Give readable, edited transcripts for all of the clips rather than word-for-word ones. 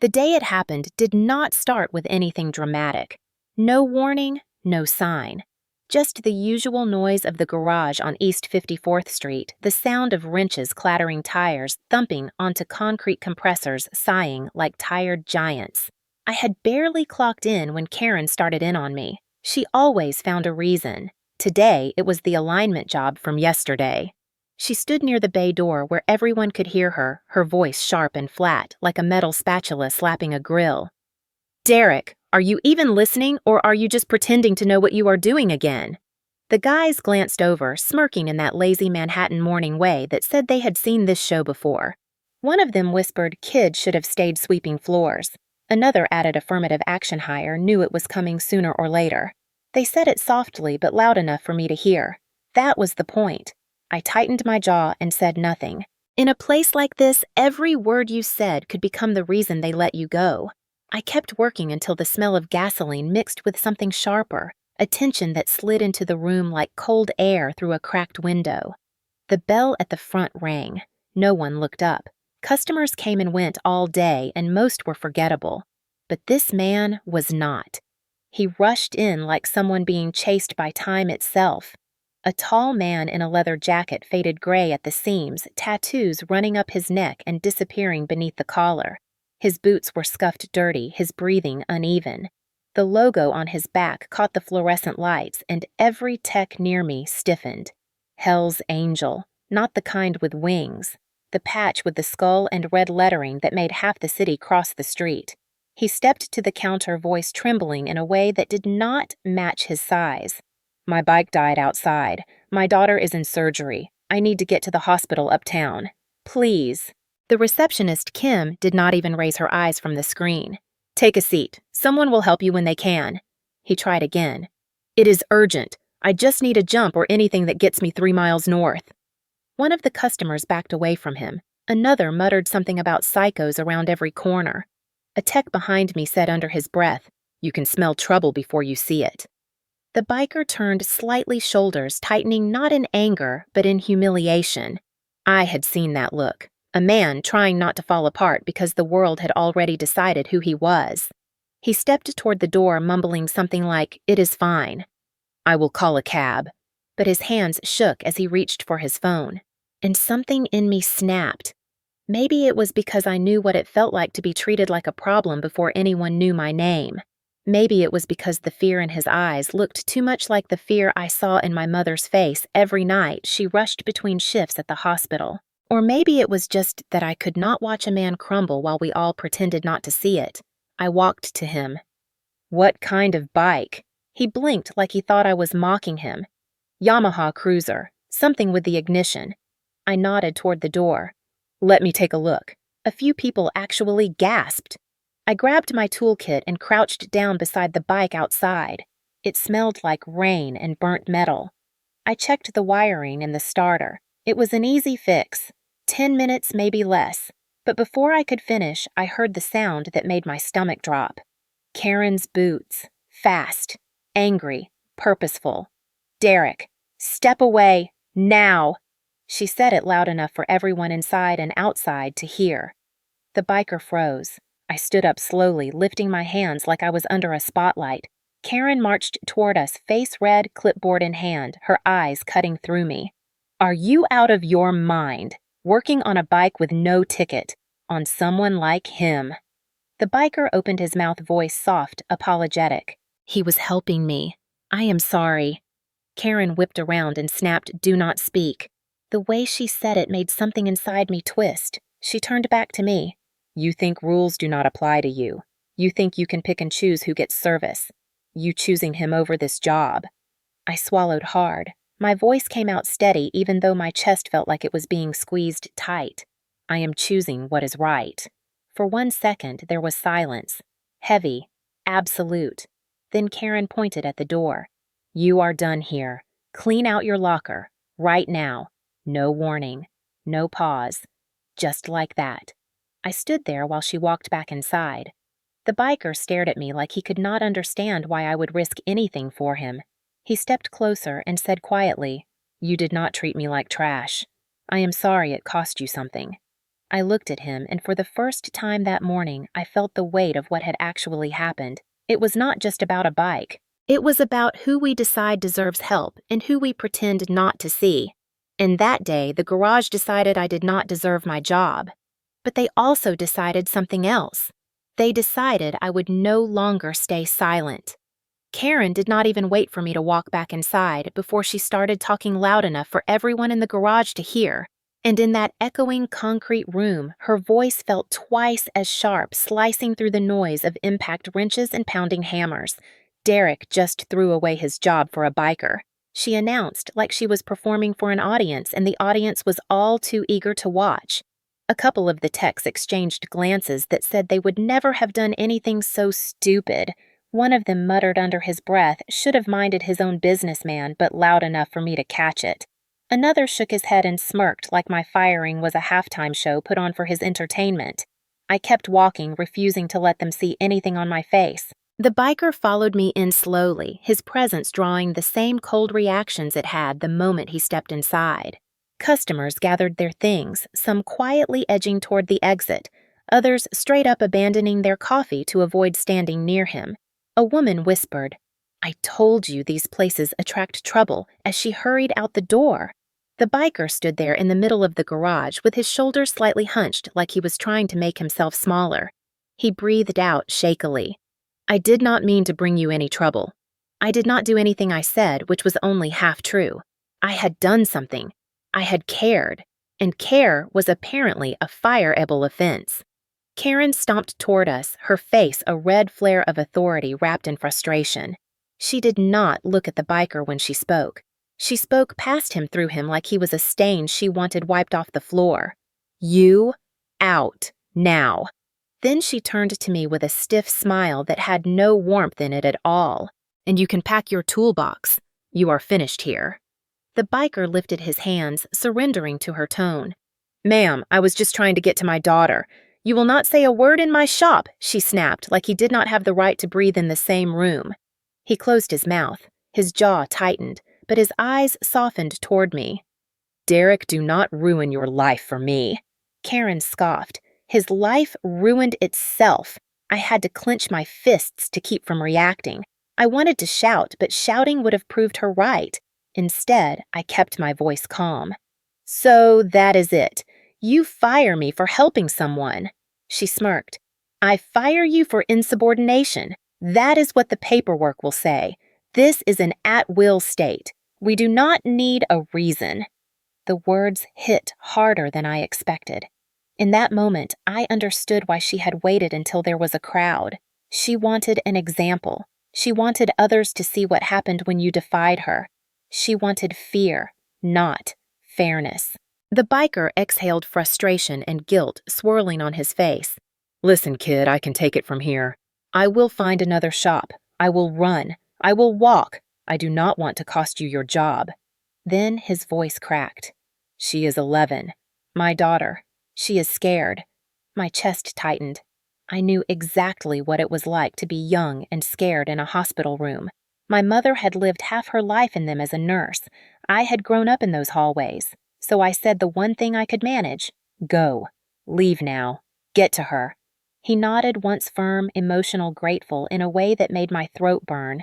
The day it happened did not start with anything dramatic. No warning, no sign. Just the usual noise of the garage on East 54th Street, the sound of wrenches clattering tires, thumping onto concrete compressors, sighing like tired giants. I had barely clocked in when Karen started in on me. She always found a reason. Today, it was the alignment job from yesterday. She stood near the bay door where everyone could hear her, her voice sharp and flat, like a metal spatula slapping a grill. "Derek, are you even listening, or are you just pretending to know what you are doing again?" The guys glanced over, smirking in that lazy Manhattan morning way that said they had seen this show before. One of them whispered kids should have stayed sweeping floors. Another added affirmative action hire knew it was coming sooner or later. They said it softly but loud enough for me to hear. That was the point. I tightened my jaw and said nothing. In a place like this, every word you said could become the reason they let you go. I kept working until the smell of gasoline mixed with something sharper, a tension that slid into the room like cold air through a cracked window. The bell at the front rang. No one looked up. Customers came and went all day, and most were forgettable. But this man was not. He rushed in like someone being chased by time itself. A tall man in a leather jacket faded gray at the seams, tattoos running up his neck and disappearing beneath the collar. His boots were scuffed dirty, his breathing uneven. The logo on his back caught the fluorescent lights, and every tech near me stiffened. Hell's Angel, not the kind with wings. The patch with the skull and red lettering that made half the city cross the street. He stepped to the counter, voice trembling in a way that did not match his size. "My bike died outside. My daughter is in surgery. I need to get to the hospital uptown. Please." The receptionist, Kim, did not even raise her eyes from the screen. "Take a seat. Someone will help you when they can." He tried again. "It is urgent. I just need a jump or anything that gets me 3 miles north." One of the customers backed away from him. Another muttered something about psychos around every corner. A tech behind me said under his breath, "You can smell trouble before you see it." The biker turned slightly, shoulders tightening not in anger, but in humiliation. I had seen that look. A man trying not to fall apart because the world had already decided who he was. He stepped toward the door, mumbling something like, "It is fine. I will call a cab." But his hands shook as he reached for his phone. And something in me snapped. Maybe it was because I knew what it felt like to be treated like a problem before anyone knew my name. Maybe it was because the fear in his eyes looked too much like the fear I saw in my mother's face every night she rushed between shifts at the hospital. Or maybe it was just that I could not watch a man crumble while we all pretended not to see it. I walked to him. "What kind of bike?" He blinked like he thought I was mocking him. "Yamaha Cruiser, something with the ignition." I nodded toward the door. "Let me take a look." A few people actually gasped. I grabbed my toolkit and crouched down beside the bike outside. It smelled like rain and burnt metal. I checked the wiring and the starter. It was an easy fix. 10 minutes, maybe less. But before I could finish, I heard the sound that made my stomach drop. Karen's boots. Fast. Angry. Purposeful. "Derek, step away. Now." She said it loud enough for everyone inside and outside to hear. The biker froze. I stood up slowly, lifting my hands like I was under a spotlight. Karen marched toward us, face red, clipboard in hand, her eyes cutting through me. "Are you out of your mind? Working on a bike with no ticket. On someone like him." The biker opened his mouth, voice soft, apologetic. "He was helping me. I am sorry." Karen whipped around and snapped, "Do not speak." The way she said it made something inside me twist. She turned back to me. "You think rules do not apply to you. You think you can pick and choose who gets service. You choosing him over this job." I swallowed hard. My voice came out steady even though my chest felt like it was being squeezed tight. "I am choosing what is right." For 1 second, there was silence. Heavy. Absolute. Then Karen pointed at the door. "You are done here. Clean out your locker. Right now. No warning. No pause. Just like that." I stood there while she walked back inside. The biker stared at me like he could not understand why I would risk anything for him. He stepped closer and said quietly, "You did not treat me like trash. I am sorry it cost you something." I looked at him, and for the first time that morning, I felt the weight of what had actually happened. It was not just about a bike. It was about who we decide deserves help and who we pretend not to see. And that day, the garage decided I did not deserve my job. But they also decided something else. They decided I would no longer stay silent. Karen did not even wait for me to walk back inside before she started talking loud enough for everyone in the garage to hear. And in that echoing concrete room, her voice felt twice as sharp, slicing through the noise of impact wrenches and pounding hammers. Derek just threw away his job for a biker. She announced like she was performing for an audience, and the audience was all too eager to watch. A couple of the techs exchanged glances that said they would never have done anything so stupid. One of them muttered under his breath, "Should have minded his own business, man," but loud enough for me to catch it. Another shook his head and smirked like my firing was a halftime show put on for his entertainment. I kept walking, refusing to let them see anything on my face. The biker followed me in slowly, his presence drawing the same cold reactions it had the moment he stepped inside. Customers gathered their things, some quietly edging toward the exit, others straight up abandoning their coffee to avoid standing near him. A woman whispered, "I told you these places attract trouble," as she hurried out the door. The biker stood there in the middle of the garage with his shoulders slightly hunched like he was trying to make himself smaller. He breathed out shakily. "I did not mean to bring you any trouble. I did not do anything I said, which was only half true. I had done something. I had cared, and care was apparently a fireable offense." Karen stomped toward us, her face a red flare of authority wrapped in frustration. She did not look at the biker when she spoke. She spoke past him through him like he was a stain she wanted wiped off the floor. "You, out, now." Then she turned to me with a stiff smile that had no warmth in it at all. "And you can pack your toolbox. You are finished here." The biker lifted his hands, surrendering to her tone. "Ma'am, I was just trying to get to my daughter. You will not say a word in my shop," she snapped, like he did not have the right to breathe in the same room. He closed his mouth. His jaw tightened, but his eyes softened toward me. "Derek, do not ruin your life for me." Karen scoffed. His life ruined itself. I had to clench my fists to keep from reacting. I wanted to shout, but shouting would have proved her right. Instead, I kept my voice calm. "So that is it. You fire me for helping someone." She smirked. "I fire you for insubordination. That is what the paperwork will say. This is an at-will state. We do not need a reason." The words hit harder than I expected. In that moment, I understood why she had waited until there was a crowd. She wanted an example. She wanted others to see what happened when you defied her. She wanted fear, not fairness. The biker exhaled frustration and guilt swirling on his face. "Listen, kid, I can take it from here. I will find another shop. I will run. I will walk. I do not want to cost you your job." Then his voice cracked. "She is 11. My daughter. She is scared." My chest tightened. I knew exactly what it was like to be young and scared in a hospital room. My mother had lived half her life in them as a nurse. I had grown up in those hallways. So I said the one thing I could manage: "Go. Leave now. Get to her." He nodded, once firm, emotional, grateful, in a way that made my throat burn.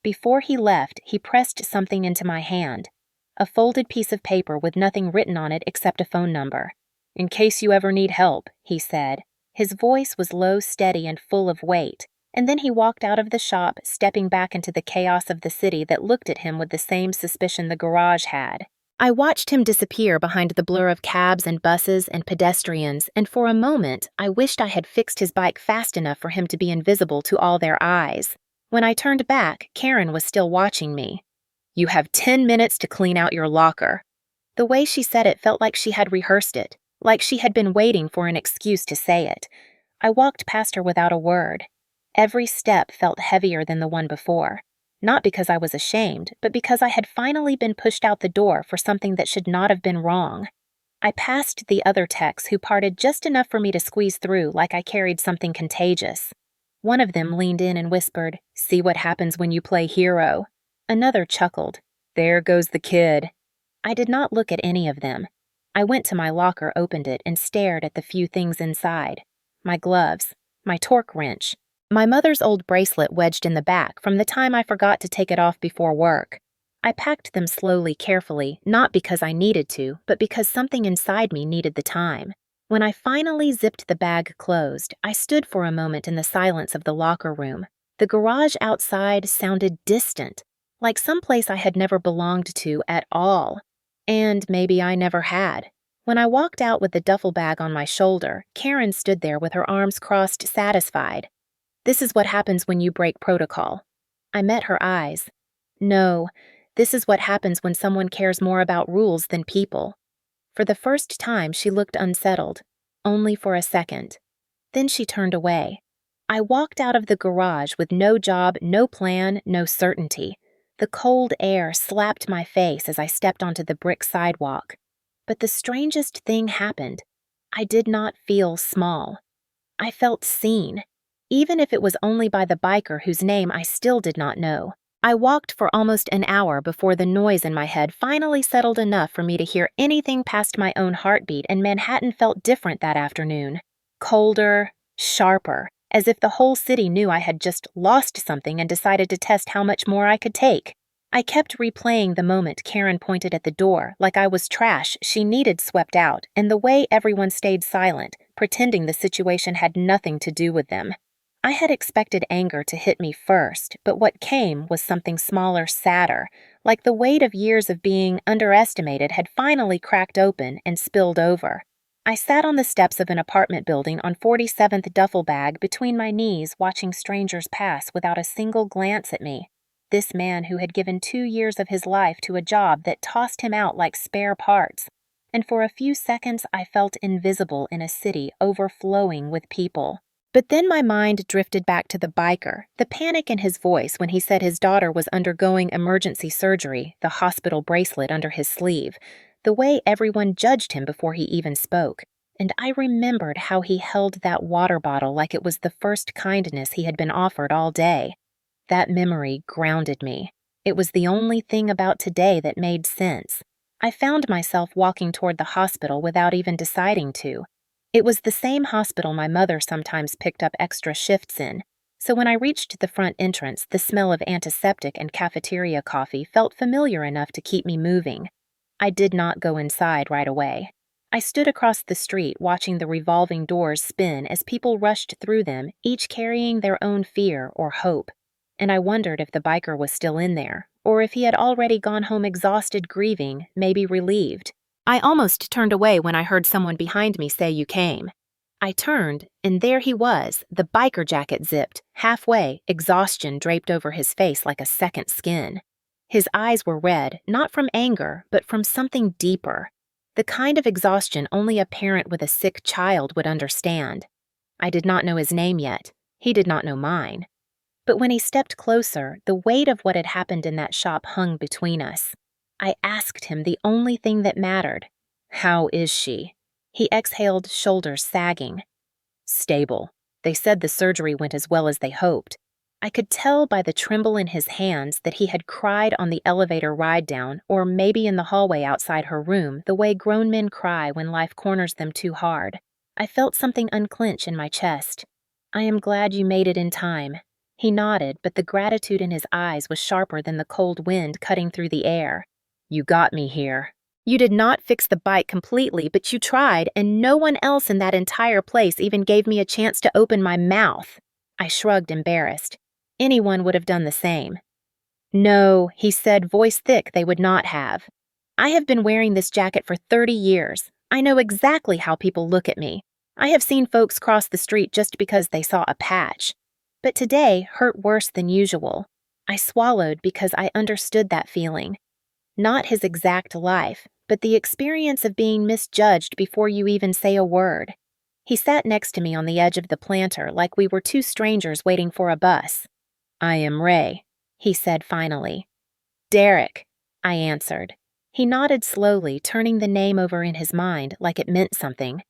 Before he left, he pressed something into my hand. A folded piece of paper with nothing written on it except a phone number. "In case you ever need help," he said. His voice was low, steady, and full of weight. And then he walked out of the shop, stepping back into the chaos of the city that looked at him with the same suspicion the garage had. I watched him disappear behind the blur of cabs and buses and pedestrians, and for a moment, I wished I had fixed his bike fast enough for him to be invisible to all their eyes. When I turned back, Karen was still watching me. "You have 10 minutes to clean out your locker." The way she said it felt like she had rehearsed it, like she had been waiting for an excuse to say it. I walked past her without a word. Every step felt heavier than the one before. Not because I was ashamed, but because I had finally been pushed out the door for something that should not have been wrong. I passed the other techs who parted just enough for me to squeeze through like I carried something contagious. One of them leaned in and whispered, "See what happens when you play hero." Another chuckled, "There goes the kid." I did not look at any of them. I went to my locker, opened it, and stared at the few things inside. My gloves, my torque wrench, my mother's old bracelet wedged in the back from the time I forgot to take it off before work. I packed them slowly, carefully, not because I needed to, but because something inside me needed the time. When I finally zipped the bag closed, I stood for a moment in the silence of the locker room. The garage outside sounded distant, like someplace I had never belonged to at all. And maybe I never had. When I walked out with the duffel bag on my shoulder, Karen stood there with her arms crossed, satisfied. This is what happens when you break protocol. I met her eyes. No, this is what happens when someone cares more about rules than people. For the first time, she looked unsettled, only for a second. Then she turned away. I walked out of the garage with no job, no plan, no certainty. The cold air slapped my face as I stepped onto the brick sidewalk. But the strangest thing happened. I did not feel small. I felt seen, even if it was only by the biker whose name I still did not know. I walked for almost an hour before the noise in my head finally settled enough for me to hear anything past my own heartbeat, and Manhattan felt different that afternoon. Colder, sharper, as if the whole city knew I had just lost something and decided to test how much more I could take. I kept replaying the moment Karen pointed at the door, like I was trash she needed swept out, and the way everyone stayed silent, pretending the situation had nothing to do with them. I had expected anger to hit me first, but what came was something smaller, sadder, like the weight of years of being underestimated had finally cracked open and spilled over. I sat on the steps of an apartment building on 47th duffel bag between my knees, watching strangers pass without a single glance at me. This man who had given 2 years of his life to a job that tossed him out like spare parts. And for a few seconds I felt invisible in a city overflowing with people. But then my mind drifted back to the biker, the panic in his voice when he said his daughter was undergoing emergency surgery, the hospital bracelet under his sleeve, the way everyone judged him before he even spoke. And I remembered how he held that water bottle like it was the first kindness he had been offered all day. That memory grounded me. It was the only thing about today that made sense. I found myself walking toward the hospital without even deciding to. It was the same hospital my mother sometimes picked up extra shifts in, so when I reached the front entrance, the smell of antiseptic and cafeteria coffee felt familiar enough to keep me moving. I did not go inside right away. I stood across the street watching the revolving doors spin as people rushed through them, each carrying their own fear or hope. And I wondered if the biker was still in there, or if he had already gone home exhausted, grieving, maybe relieved. I almost turned away when I heard someone behind me say, "You came." I turned, and there he was, the biker jacket zipped, halfway, exhaustion draped over his face like a second skin. His eyes were red, not from anger, but from something deeper. The kind of exhaustion only a parent with a sick child would understand. I did not know his name yet. He did not know mine. But when he stepped closer, the weight of what had happened in that shop hung between us. I asked him the only thing that mattered. "How is she?" He exhaled, shoulders sagging. "Stable. They said the surgery went as well as they hoped." I could tell by the tremble in his hands that he had cried on the elevator ride down, or maybe in the hallway outside her room, the way grown men cry when life corners them too hard. I felt something unclench in my chest. "I am glad you made it in time." He nodded, but the gratitude in his eyes was sharper than the cold wind cutting through the air. "You got me here. You did not fix the bike completely, but you tried, and no one else in that entire place even gave me a chance to open my mouth." I shrugged, embarrassed. Anyone would have done the same. "No," he said, voice thick, "they would not have. I have been wearing this jacket for 30 years. I know exactly how people look at me. I have seen folks cross the street just because they saw a patch. But today hurt worse than usual." I swallowed because I understood that feeling. Not his exact life, but the experience of being misjudged before you even say a word. He sat next to me on the edge of the planter like we were two strangers waiting for a bus. "I am Ray," he said finally. "Derek," I answered. He nodded slowly, turning the name over in his mind like it meant something.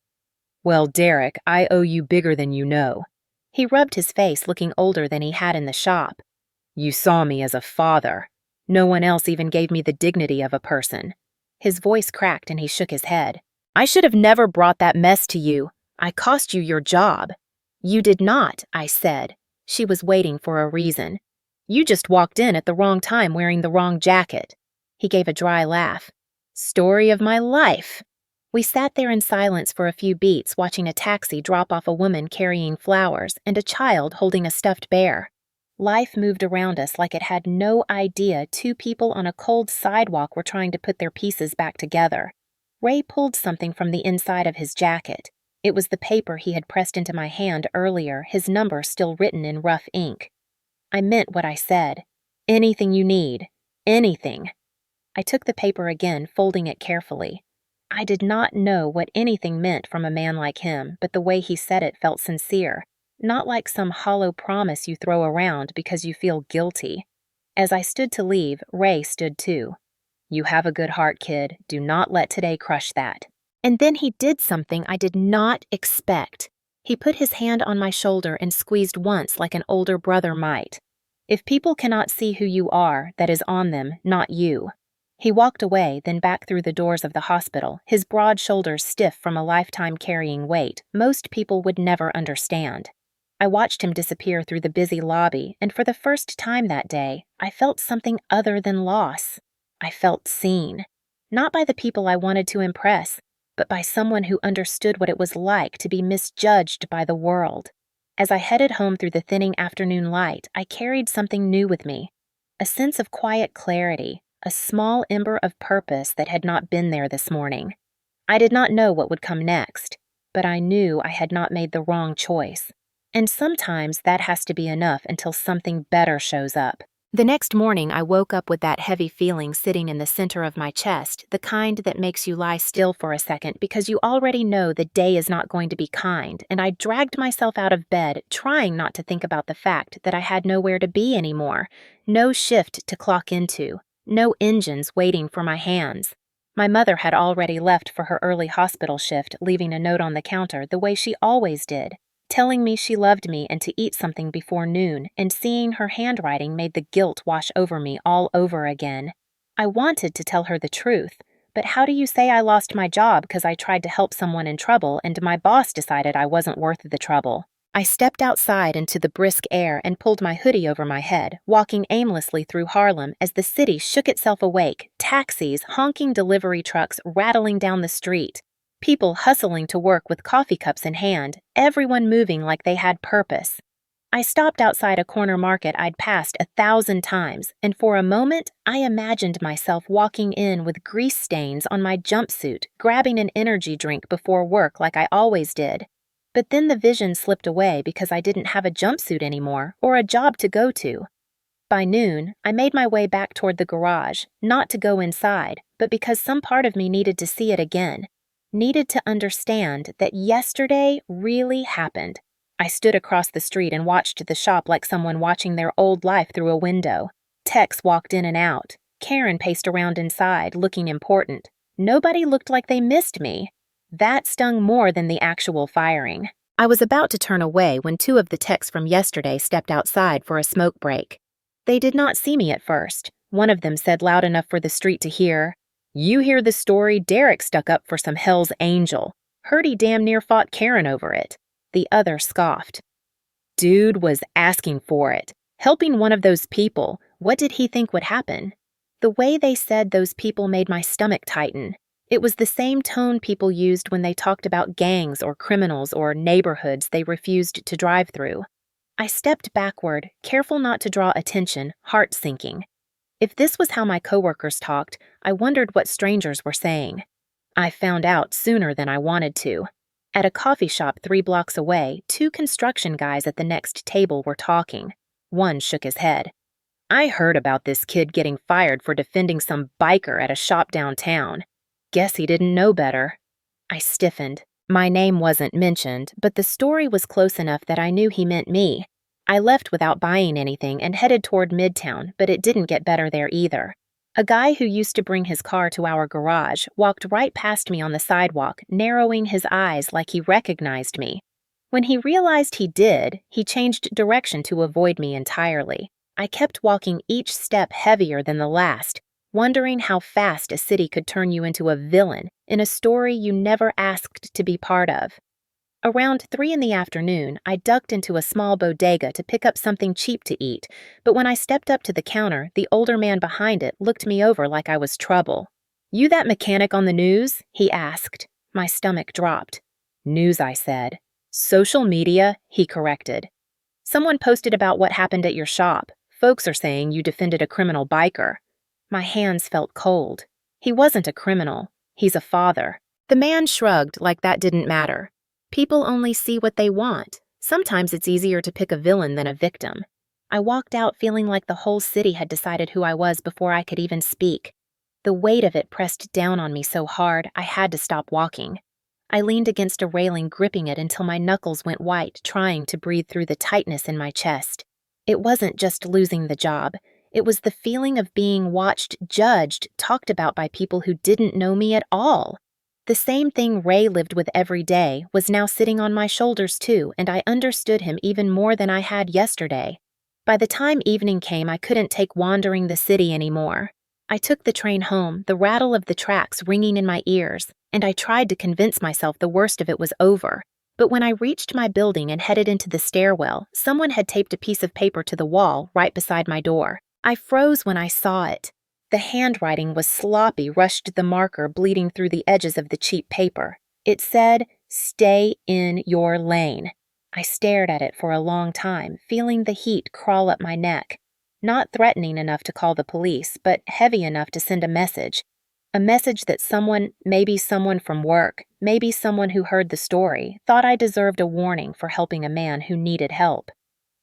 "Well, Derek, I owe you bigger than you know." He rubbed his face, looking older than he had in the shop. "You saw me as a father. No one else even gave me the dignity of a person." His voice cracked and he shook his head. I should have never brought that mess to you. I cost you your job. You did not, I said. She was waiting for a reason. You just walked in at the wrong time wearing the wrong jacket. He gave a dry laugh. Story of my life. We sat there in silence for a few beats, watching a taxi drop off a woman carrying flowers and a child holding a stuffed bear. Life moved around us like it had no idea two people on a cold sidewalk were trying to put their pieces back together. Ray pulled something from the inside of his jacket. It was the paper he had pressed into my hand earlier, his number still written in rough ink. I meant what I said. Anything you need. Anything. I took the paper again, folding it carefully. I did not know what anything meant from a man like him, but the way he said it felt sincere, not like some hollow promise you throw around because you feel guilty. As I stood to leave, Ray stood too. You have a good heart, kid. Do not let today crush that. And then he did something I did not expect. He put his hand on my shoulder and squeezed once like an older brother might. If people cannot see who you are, that is on them, not you. He walked away, then back through the doors of the hospital, his broad shoulders stiff from a lifetime carrying weight most people would never understand. I watched him disappear through the busy lobby, and for the first time that day, I felt something other than loss. I felt seen. Not by the people I wanted to impress, but by someone who understood what it was like to be misjudged by the world. As I headed home through the thinning afternoon light, I carried something new with me. A sense of quiet clarity, a small ember of purpose that had not been there this morning. I did not know what would come next, but I knew I had not made the wrong choice. And sometimes that has to be enough until something better shows up. The next morning, I woke up with that heavy feeling sitting in the center of my chest, the kind that makes you lie still for a second because you already know the day is not going to be kind, and I dragged myself out of bed, trying not to think about the fact that I had nowhere to be anymore, no shift to clock into, no engines waiting for my hands. My mother had already left for her early hospital shift, leaving a note on the counter the way she always did, telling me she loved me and to eat something before noon, and seeing her handwriting made the guilt wash over me all over again. I wanted to tell her the truth, but how do you say I lost my job because I tried to help someone in trouble and my boss decided I wasn't worth the trouble? I stepped outside into the brisk air and pulled my hoodie over my head, walking aimlessly through Harlem as the city shook itself awake, taxis, honking delivery trucks rattling down the street. People hustling to work with coffee cups in hand, everyone moving like they had purpose. I stopped outside a corner market I'd passed 1,000 times, and for a moment, I imagined myself walking in with grease stains on my jumpsuit, grabbing an energy drink before work like I always did. But then the vision slipped away because I didn't have a jumpsuit anymore or a job to go to. By noon, I made my way back toward the garage, not to go inside, but because some part of me needed to see it again. Needed to understand that yesterday really happened. I stood across the street and watched the shop like someone watching their old life through a window. Techs walked in and out. Karen paced around inside, looking important. Nobody looked like they missed me. That stung more than the actual firing. I was about to turn away when two of the techs from yesterday stepped outside for a smoke break. They did not see me at first. One of them said loud enough for the street to hear, "You hear the story Derek stuck up for some Hell's Angel. Heard he damn near fought Karen over it." The other scoffed. Dude was asking for it. Helping one of those people. What did he think would happen? The way they said those people made my stomach tighten. It was the same tone people used when they talked about gangs or criminals or neighborhoods they refused to drive through. I stepped backward, careful not to draw attention, heart sinking. If this was how my coworkers talked, I wondered what strangers were saying. I found out sooner than I wanted to. At a coffee shop 3 blocks away, 2 construction guys at the next table were talking. One shook his head. "I heard about this kid getting fired for defending some biker at a shop downtown. Guess he didn't know better." I stiffened. My name wasn't mentioned, but the story was close enough that I knew he meant me. I left without buying anything and headed toward Midtown, but it didn't get better there either. A guy who used to bring his car to our garage walked right past me on the sidewalk, narrowing his eyes like he recognized me. When he realized he did, he changed direction to avoid me entirely. I kept walking each step heavier than the last, wondering how fast a city could turn you into a villain in a story you never asked to be part of. Around 3 in the afternoon, I ducked into a small bodega to pick up something cheap to eat, but when I stepped up to the counter, the older man behind it looked me over like I was trouble. "You that mechanic on the news?" he asked. My stomach dropped. "News," I said. "Social media," he corrected. "Someone posted about what happened at your shop. Folks are saying you defended a criminal biker." My hands felt cold. He wasn't a criminal. He's a father. The man shrugged like that didn't matter. People only see what they want. Sometimes it's easier to pick a villain than a victim. I walked out feeling like the whole city had decided who I was before I could even speak. The weight of it pressed down on me so hard I had to stop walking. I leaned against a railing, gripping it until my knuckles went white, trying to breathe through the tightness in my chest. It wasn't just losing the job. It was the feeling of being watched, judged, talked about by people who didn't know me at all. The same thing Ray lived with every day was now sitting on my shoulders too, and I understood him even more than I had yesterday. By the time evening came, I couldn't take wandering the city anymore. I took the train home, the rattle of the tracks ringing in my ears, and I tried to convince myself the worst of it was over. But when I reached my building and headed into the stairwell, someone had taped a piece of paper to the wall right beside my door. I froze when I saw it. The handwriting was sloppy, rushed the marker bleeding through the edges of the cheap paper. It said, "Stay in your lane." I stared at it for a long time, feeling the heat crawl up my neck. Not threatening enough to call the police, but heavy enough to send a message. A message that someone, maybe someone from work, maybe someone who heard the story, thought I deserved a warning for helping a man who needed help.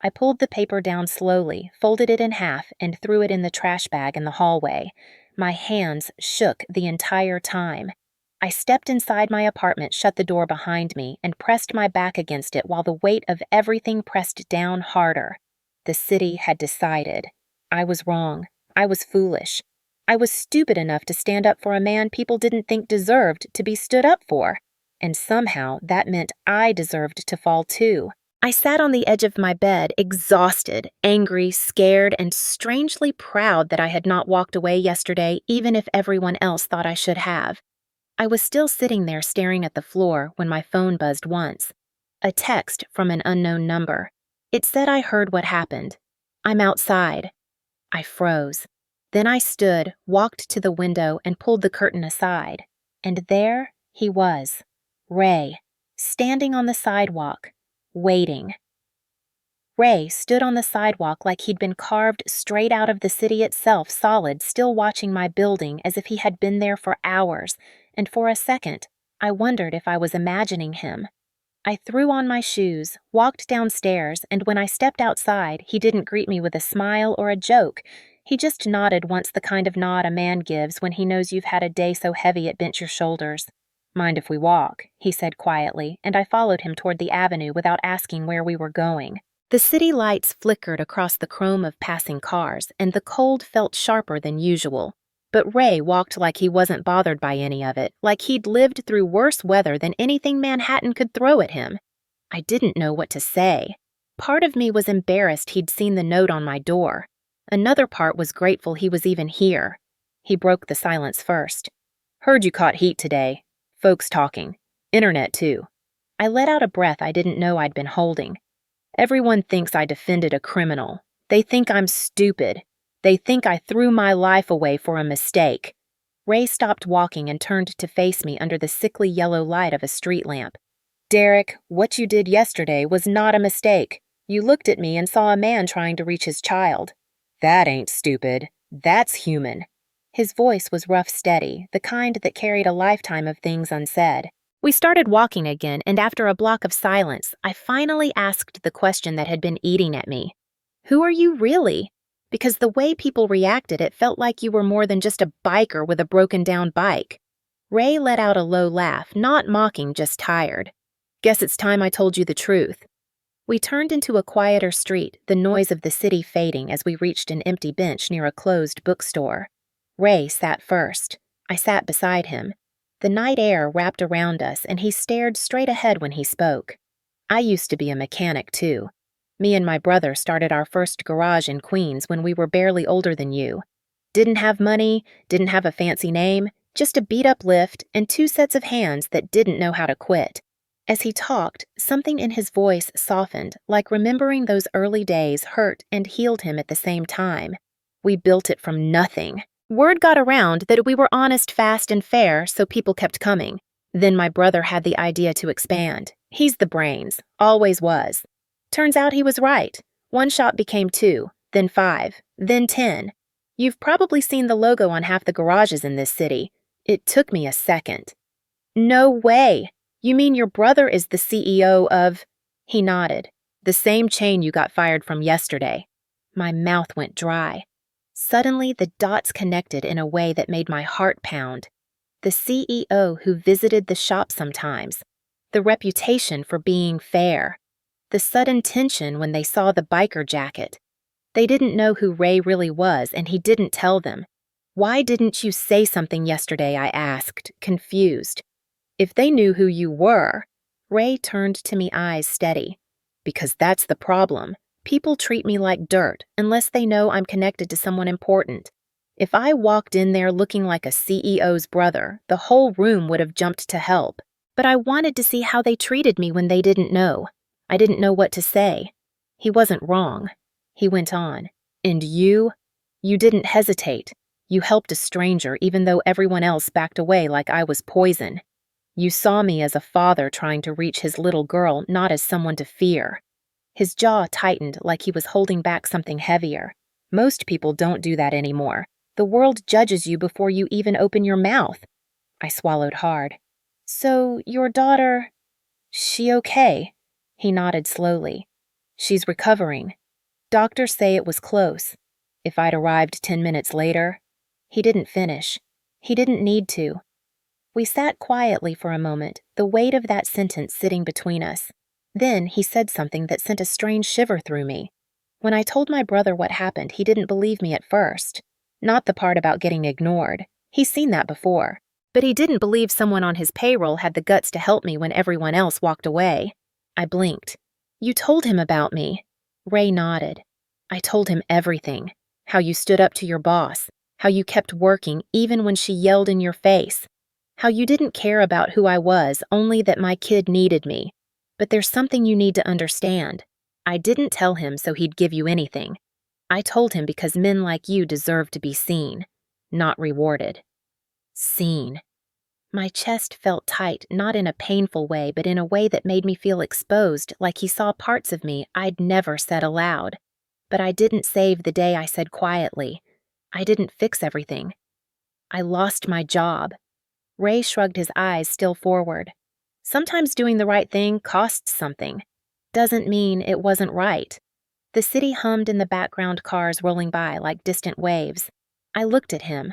I pulled the paper down slowly, folded it in half, and threw it in the trash bag in the hallway. My hands shook the entire time. I stepped inside my apartment, shut the door behind me, and pressed my back against it while the weight of everything pressed down harder. The city had decided. I was wrong. I was foolish. I was stupid enough to stand up for a man people didn't think deserved to be stood up for. And somehow that meant I deserved to fall too. I sat on the edge of my bed, exhausted, angry, scared, and strangely proud that I had not walked away yesterday, even if everyone else thought I should have. I was still sitting there staring at the floor when my phone buzzed once. A text from an unknown number. It said I heard what happened. "I'm outside." I froze. Then I stood, walked to the window, and pulled the curtain aside. And there he was, Ray, standing on the sidewalk. Waiting. Ray stood on the sidewalk like he'd been carved straight out of the city itself, solid, still watching my building as if he had been there for hours, and for a second, I wondered if I was imagining him. I threw on my shoes, walked downstairs, and when I stepped outside, he didn't greet me with a smile or a joke. He just nodded once, the kind of nod a man gives when he knows you've had a day so heavy it bent your shoulders. "Mind if we walk?" he said quietly, and I followed him toward the avenue without asking where we were going. The city lights flickered across the chrome of passing cars, and the cold felt sharper than usual. But Ray walked like he wasn't bothered by any of it, like he'd lived through worse weather than anything Manhattan could throw at him. I didn't know what to say. Part of me was embarrassed he'd seen the note on my door. Another part was grateful he was even here. He broke the silence first. "Heard you caught heat today. Folks talking. Internet, too." I let out a breath I didn't know I'd been holding. "Everyone thinks I defended a criminal. They think I'm stupid. They think I threw my life away for a mistake." Ray stopped walking and turned to face me under the sickly yellow light of a street lamp. "Derek, what you did yesterday was not a mistake. You looked at me and saw a man trying to reach his child. That ain't stupid. That's human." His voice was rough, steady, the kind that carried a lifetime of things unsaid. We started walking again, and after a block of silence, I finally asked the question that had been eating at me. "Who are you really?" Because the way people reacted, it felt like you were more than just a biker with a broken-down bike. Ray let out a low laugh, not mocking, just tired. "Guess it's time I told you the truth." We turned into a quieter street, the noise of the city fading as we reached an empty bench near a closed bookstore. Ray sat first. I sat beside him. The night air wrapped around us, and he stared straight ahead when he spoke. "I used to be a mechanic, too. Me and my brother started our first garage in Queens when we were barely older than you. Didn't have money, didn't have a fancy name, just a beat-up lift and two sets of hands that didn't know how to quit. As he talked, something in his voice softened, like remembering those early days hurt and healed him at the same time. We built it from nothing. Word got around that we were honest, fast, and fair, so people kept coming. Then my brother had the idea to expand. He's the brains, always was. Turns out he was right. One shop became 2, then 5, then 10. You've probably seen the logo on half the garages in this city. It took me a second. No way! You mean your brother is the CEO of… He nodded. The same chain you got fired from yesterday. My mouth went dry. Suddenly, the dots connected in a way that made my heart pound. The CEO who visited the shop sometimes. The reputation for being fair. The sudden tension when they saw the biker jacket. They didn't know who Ray really was, and he didn't tell them. Why didn't you say something yesterday, I asked, confused. If they knew who you were… Ray turned to me, eyes steady. Because that's the problem. People treat me like dirt unless they know I'm connected to someone important. If I walked in there looking like a CEO's brother, the whole room would have jumped to help. But I wanted to see how they treated me when they didn't know. I didn't know what to say. He wasn't wrong. He went on. And you didn't hesitate. You helped a stranger even though everyone else backed away like I was poison. You saw me as a father trying to reach his little girl, not as someone to fear. His jaw tightened like he was holding back something heavier. Most people don't do that anymore. The world judges you before you even open your mouth. I swallowed hard. So, your daughter… she okay? He nodded slowly. She's recovering. Doctors say it was close. If I'd arrived 10 minutes later… He didn't finish. He didn't need to. We sat quietly for a moment, the weight of that sentence sitting between us. Then he said something that sent a strange shiver through me. When I told my brother what happened, he didn't believe me at first. Not the part about getting ignored. He's seen that before. But he didn't believe someone on his payroll had the guts to help me when everyone else walked away. I blinked. You told him about me. Ray nodded. I told him everything. How you stood up to your boss. How you kept working even when she yelled in your face. How you didn't care about who I was, only that my kid needed me. But there's something you need to understand. I didn't tell him so he'd give you anything. I told him because men like you deserve to be seen, not rewarded. Seen. My chest felt tight, not in a painful way, but in a way that made me feel exposed, like he saw parts of me I'd never said aloud. But I didn't save the day I said quietly. I didn't fix everything. I lost my job. Ray shrugged his eyes still forward. Sometimes doing the right thing costs something. Doesn't mean it wasn't right. The city hummed in the background, cars rolling by like distant waves. I looked at him,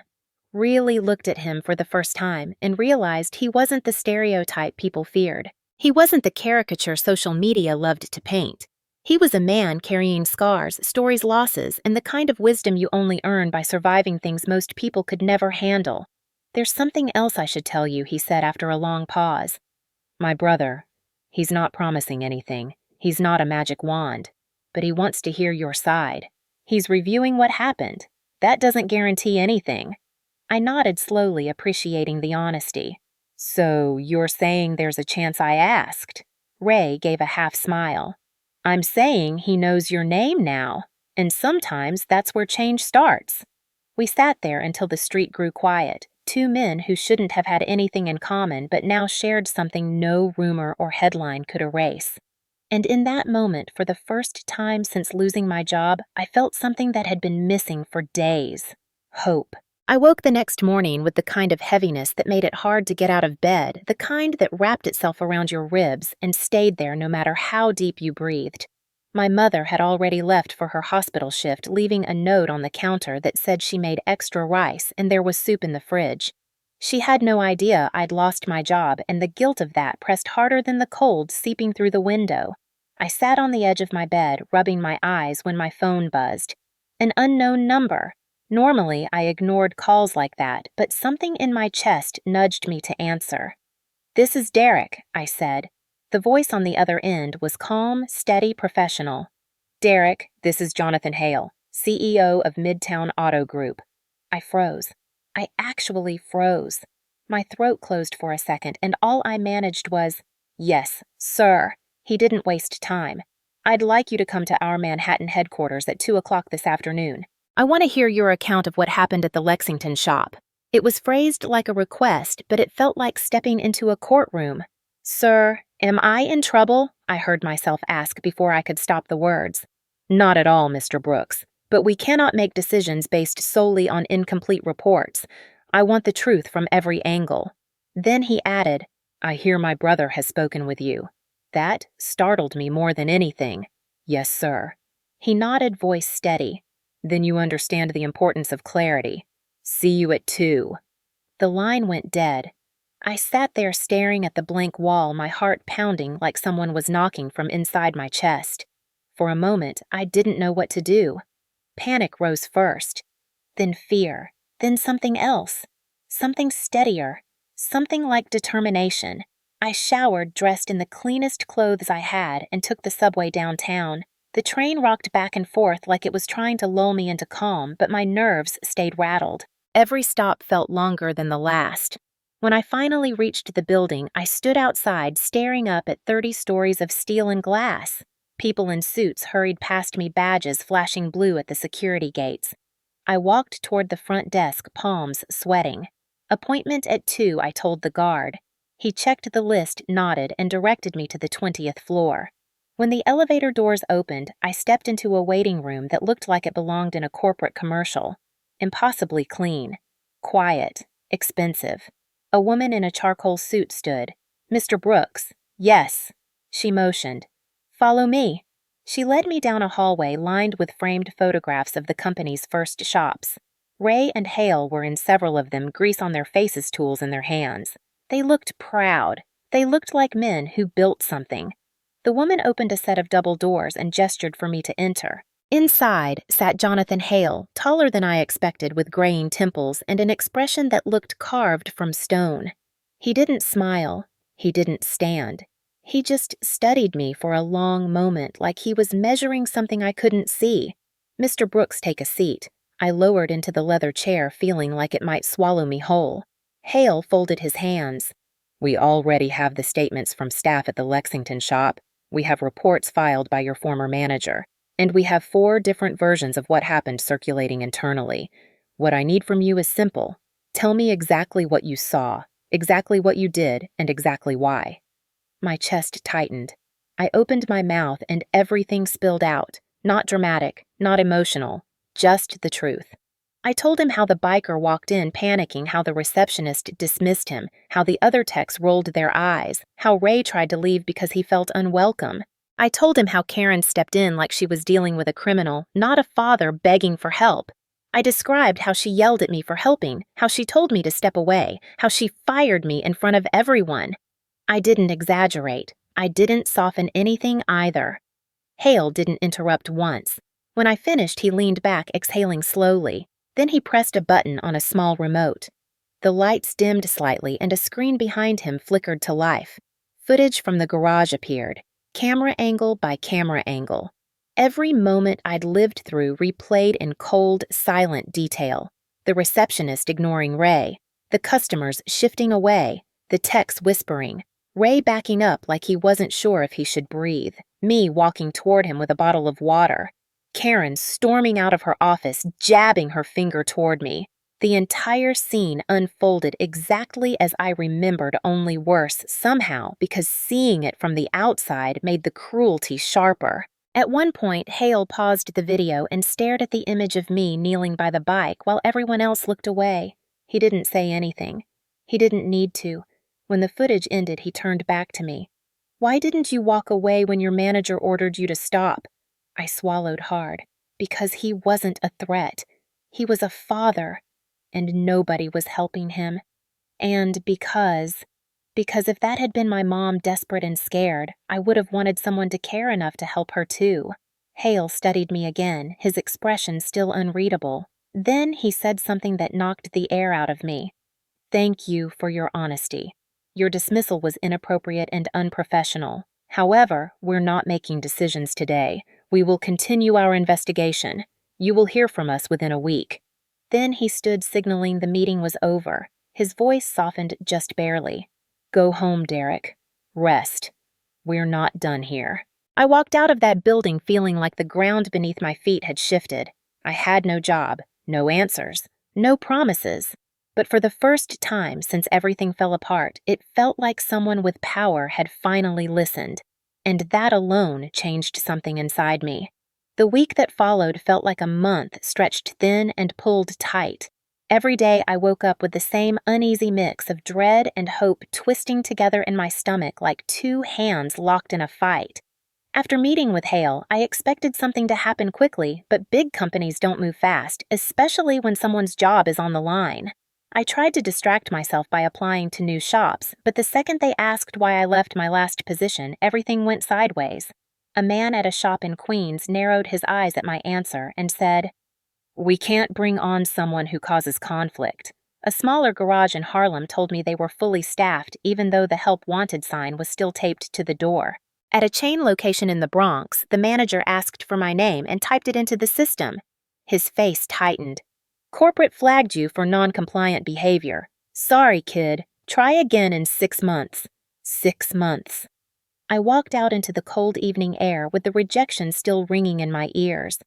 really looked at him for the first time, and realized he wasn't the stereotype people feared. He wasn't the caricature social media loved to paint. He was a man carrying scars, stories, losses, and the kind of wisdom you only earn by surviving things most people could never handle. There's something else I should tell you, he said after a long pause. My brother, he's not promising anything. He's not a magic wand. But he wants to hear your side. He's reviewing what happened. That doesn't guarantee anything. I nodded slowly, appreciating the honesty. So you're saying there's a chance I asked? Ray gave a half smile. I'm saying he knows your name now, and sometimes that's where change starts. We sat there until the street grew quiet, two men who shouldn't have had anything in common but now shared something no rumor or headline could erase. And in that moment, for the first time since losing my job, I felt something that had been missing for days. Hope. I woke the next morning with the kind of heaviness that made it hard to get out of bed, the kind that wrapped itself around your ribs and stayed there no matter how deep you breathed. My mother had already left for her hospital shift, leaving a note on the counter that said she made extra rice and there was soup in the fridge. She had no idea I'd lost my job, and the guilt of that pressed harder than the cold seeping through the window. I sat on the edge of my bed, rubbing my eyes when my phone buzzed. An unknown number. Normally, I ignored calls like that, but something in my chest nudged me to answer. This is Derek, I said. The voice on the other end was calm, steady, professional. Derek, this is Jonathan Hale, CEO of Midtown Auto Group. I froze. I actually froze. My throat closed for a second, and all I managed was, "Yes, sir." He didn't waste time. "I'd like you to come to our Manhattan headquarters at 2 o'clock this afternoon. I want to hear your account of what happened at the Lexington shop." It was phrased like a request, but it felt like stepping into a courtroom. "Sir, am I in trouble?" I heard myself ask before I could stop the words. "Not at all, Mr. Brooks, but we cannot make decisions based solely on incomplete reports. I want the truth from every angle." Then he added, "I hear my brother has spoken with you." That startled me more than anything. "Yes, sir." He nodded, voice steady. "Then you understand the importance of clarity. See you at 2. The line went dead. I sat there staring at the blank wall, my heart pounding like someone was knocking from inside my chest. For a moment, I didn't know what to do. Panic rose first, then fear, then something else, something steadier, something like determination. I showered, dressed in the cleanest clothes I had, and took the subway downtown. The train rocked back and forth like it was trying to lull me into calm, but my nerves stayed rattled. Every stop felt longer than the last. When I finally reached the building, I stood outside staring up at 30 stories of steel and glass. People in suits hurried past me, badges flashing blue at the security gates. I walked toward the front desk, palms sweating. "Appointment at 2, I told the guard. He checked the list, nodded, and directed me to the 20th floor. When the elevator doors opened, I stepped into a waiting room that looked like it belonged in a corporate commercial. Impossibly clean. Quiet. Expensive. A woman in a charcoal suit stood. "Mr. Brooks." "Yes." She motioned. "Follow me." She led me down a hallway lined with framed photographs of the company's first shops. Ray and Hale were in several of them, grease on their faces, tools in their hands. They looked proud. They looked like men who built something. The woman opened a set of double doors and gestured for me to enter. Inside sat Jonathan Hale, taller than I expected, with graying temples and an expression that looked carved from stone. He didn't smile. He didn't stand. He just studied me for a long moment, like he was measuring something I couldn't see. "Mr. Brooks, take a seat." I lowered into the leather chair, feeling like it might swallow me whole. Hale folded his hands. "We already have the statements from staff at the Lexington shop. We have reports filed by your former manager. And we have 4 different versions of what happened circulating internally. What I need from you is simple. Tell me exactly what you saw, exactly what you did, and exactly why." My chest tightened. I opened my mouth and everything spilled out. Not dramatic, not emotional, just the truth. I told him how the biker walked in panicking, how the receptionist dismissed him, how the other techs rolled their eyes, how Ray tried to leave because he felt unwelcome. I told him how Karen stepped in like she was dealing with a criminal, not a father begging for help. I described how she yelled at me for helping, how she told me to step away, how she fired me in front of everyone. I didn't exaggerate. I didn't soften anything either. Hale didn't interrupt once. When I finished, he leaned back, exhaling slowly. Then he pressed a button on a small remote. The lights dimmed slightly and a screen behind him flickered to life. Footage from the garage appeared, camera angle by camera angle. Every moment I'd lived through replayed in cold, silent detail. The receptionist ignoring Ray, the customers shifting away, the techs whispering, Ray backing up like he wasn't sure if he should breathe, me walking toward him with a bottle of water, Karen storming out of her office, jabbing her finger toward me. The entire scene unfolded exactly as I remembered, only worse somehow, because seeing it from the outside made the cruelty sharper. At one point, Hale paused the video and stared at the image of me kneeling by the bike while everyone else looked away. He didn't say anything. He didn't need to. When the footage ended, he turned back to me. "Why didn't you walk away when your manager ordered you to stop?" I swallowed hard. Because he wasn't a threat. He was a father. And nobody was helping him. And because if that had been my mom, desperate and scared, I would have wanted someone to care enough to help her too. Hale studied me again, his expression still unreadable. Then he said something that knocked the air out of me. "Thank you for your honesty. Your dismissal was inappropriate and unprofessional. However, we're not making decisions today. We will continue our investigation. You will hear from us within a week." Then he stood signaling the meeting was over. His voice softened just barely. "Go home, Derek. Rest. We're not done here." I walked out of that building feeling like the ground beneath my feet had shifted. I had no job, no answers, no promises. But for the first time since everything fell apart, it felt like someone with power had finally listened. And that alone changed something inside me. The week that followed felt like a month stretched thin and pulled tight. Every day I woke up with the same uneasy mix of dread and hope twisting together in my stomach like two hands locked in a fight. After meeting with Hale, I expected something to happen quickly, but big companies don't move fast, especially when someone's job is on the line. I tried to distract myself by applying to new shops, but the second they asked why I left my last position, everything went sideways. A man at a shop in Queens narrowed his eyes at my answer and said, "We can't bring on someone who causes conflict." A smaller garage in Harlem told me they were fully staffed even though the help wanted sign was still taped to the door. At a chain location in the Bronx, the manager asked for my name and typed it into the system. His face tightened. "Corporate flagged you for non-compliant behavior. Sorry, kid. Try again in 6 months." 6 months. I walked out into the cold evening air with the rejection still ringing in my ears.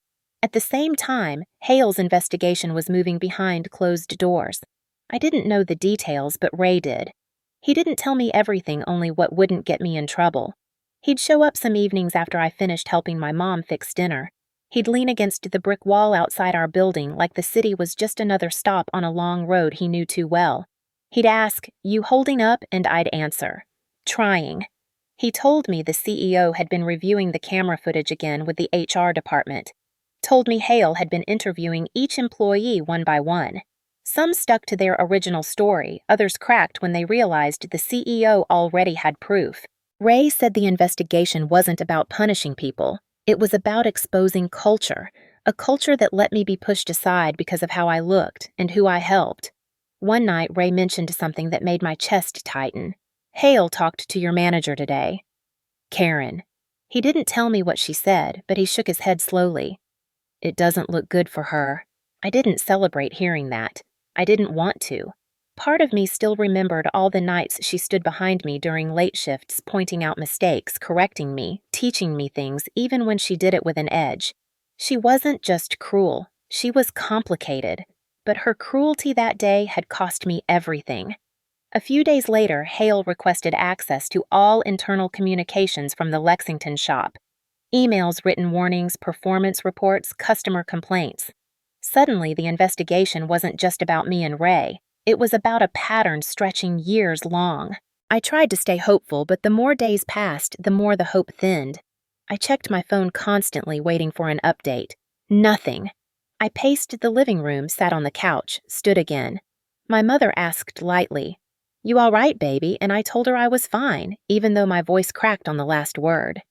At the same time, Hale's investigation was moving behind closed doors. I didn't know the details, but Ray did. He didn't tell me everything, only what wouldn't get me in trouble. He'd show up some evenings after I finished helping my mom fix dinner. He'd lean against the brick wall outside our building like the city was just another stop on a long road he knew too well. He'd ask, "You holding up?" and I'd answer, "Trying." He told me the CEO had been reviewing the camera footage again with the HR department. Told me Hale had been interviewing each employee one by one. Some stuck to their original story, others cracked when they realized the CEO already had proof. Ray said the investigation wasn't about punishing people. It was about exposing culture, a culture that let me be pushed aside because of how I looked and who I helped. One night, Ray mentioned something that made my chest tighten. "Hale talked to your manager today." Karen. He didn't tell me what she said, but he shook his head slowly. "It doesn't look good for her." I didn't celebrate hearing that. I didn't want to. Part of me still remembered all the nights she stood behind me during late shifts, pointing out mistakes, correcting me, teaching me things, even when she did it with an edge. She wasn't just cruel, she was complicated. But her cruelty that day had cost me everything. A few days later, Hale requested access to all internal communications from the Lexington shop. Emails, written warnings, performance reports, customer complaints. Suddenly, the investigation wasn't just about me and Ray. It was about a pattern stretching years long. I tried to stay hopeful, but the more days passed, the more the hope thinned. I checked my phone constantly, waiting for an update. Nothing. I paced the living room, sat on the couch, stood again. My mother asked lightly, "You all right, baby?" And I told her I was fine, even though my voice cracked on the last word.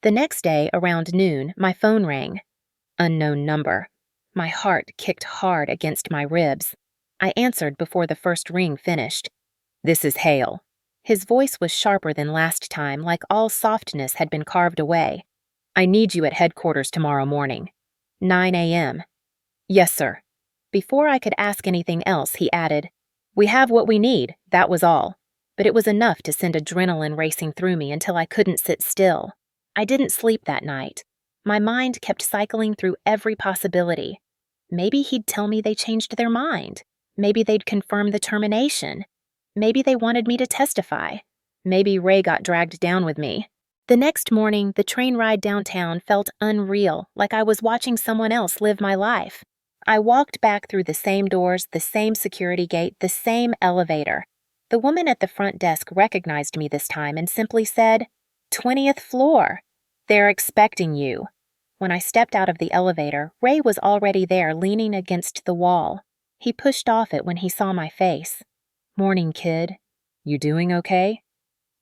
The next day, around noon, my phone rang. Unknown number. My heart kicked hard against my ribs. I answered before the first ring finished. "This is Hale." His voice was sharper than last time, like all softness had been carved away. "I need you at headquarters tomorrow morning. 9 a.m. "Yes, sir." Before I could ask anything else, he added, "We have what we need, that was all." But it was enough to send adrenaline racing through me until I couldn't sit still. I didn't sleep that night. My mind kept cycling through every possibility. Maybe he'd tell me they changed their mind. Maybe they'd confirm the termination. Maybe they wanted me to testify. Maybe Ray got dragged down with me. The next morning, the train ride downtown felt unreal, like I was watching someone else live my life. I walked back through the same doors, the same security gate, the same elevator. The woman at the front desk recognized me this time and simply said, "20th floor. They're expecting you." When I stepped out of the elevator, Ray was already there leaning against the wall. He pushed off it when he saw my face. "Morning, kid. You doing okay?"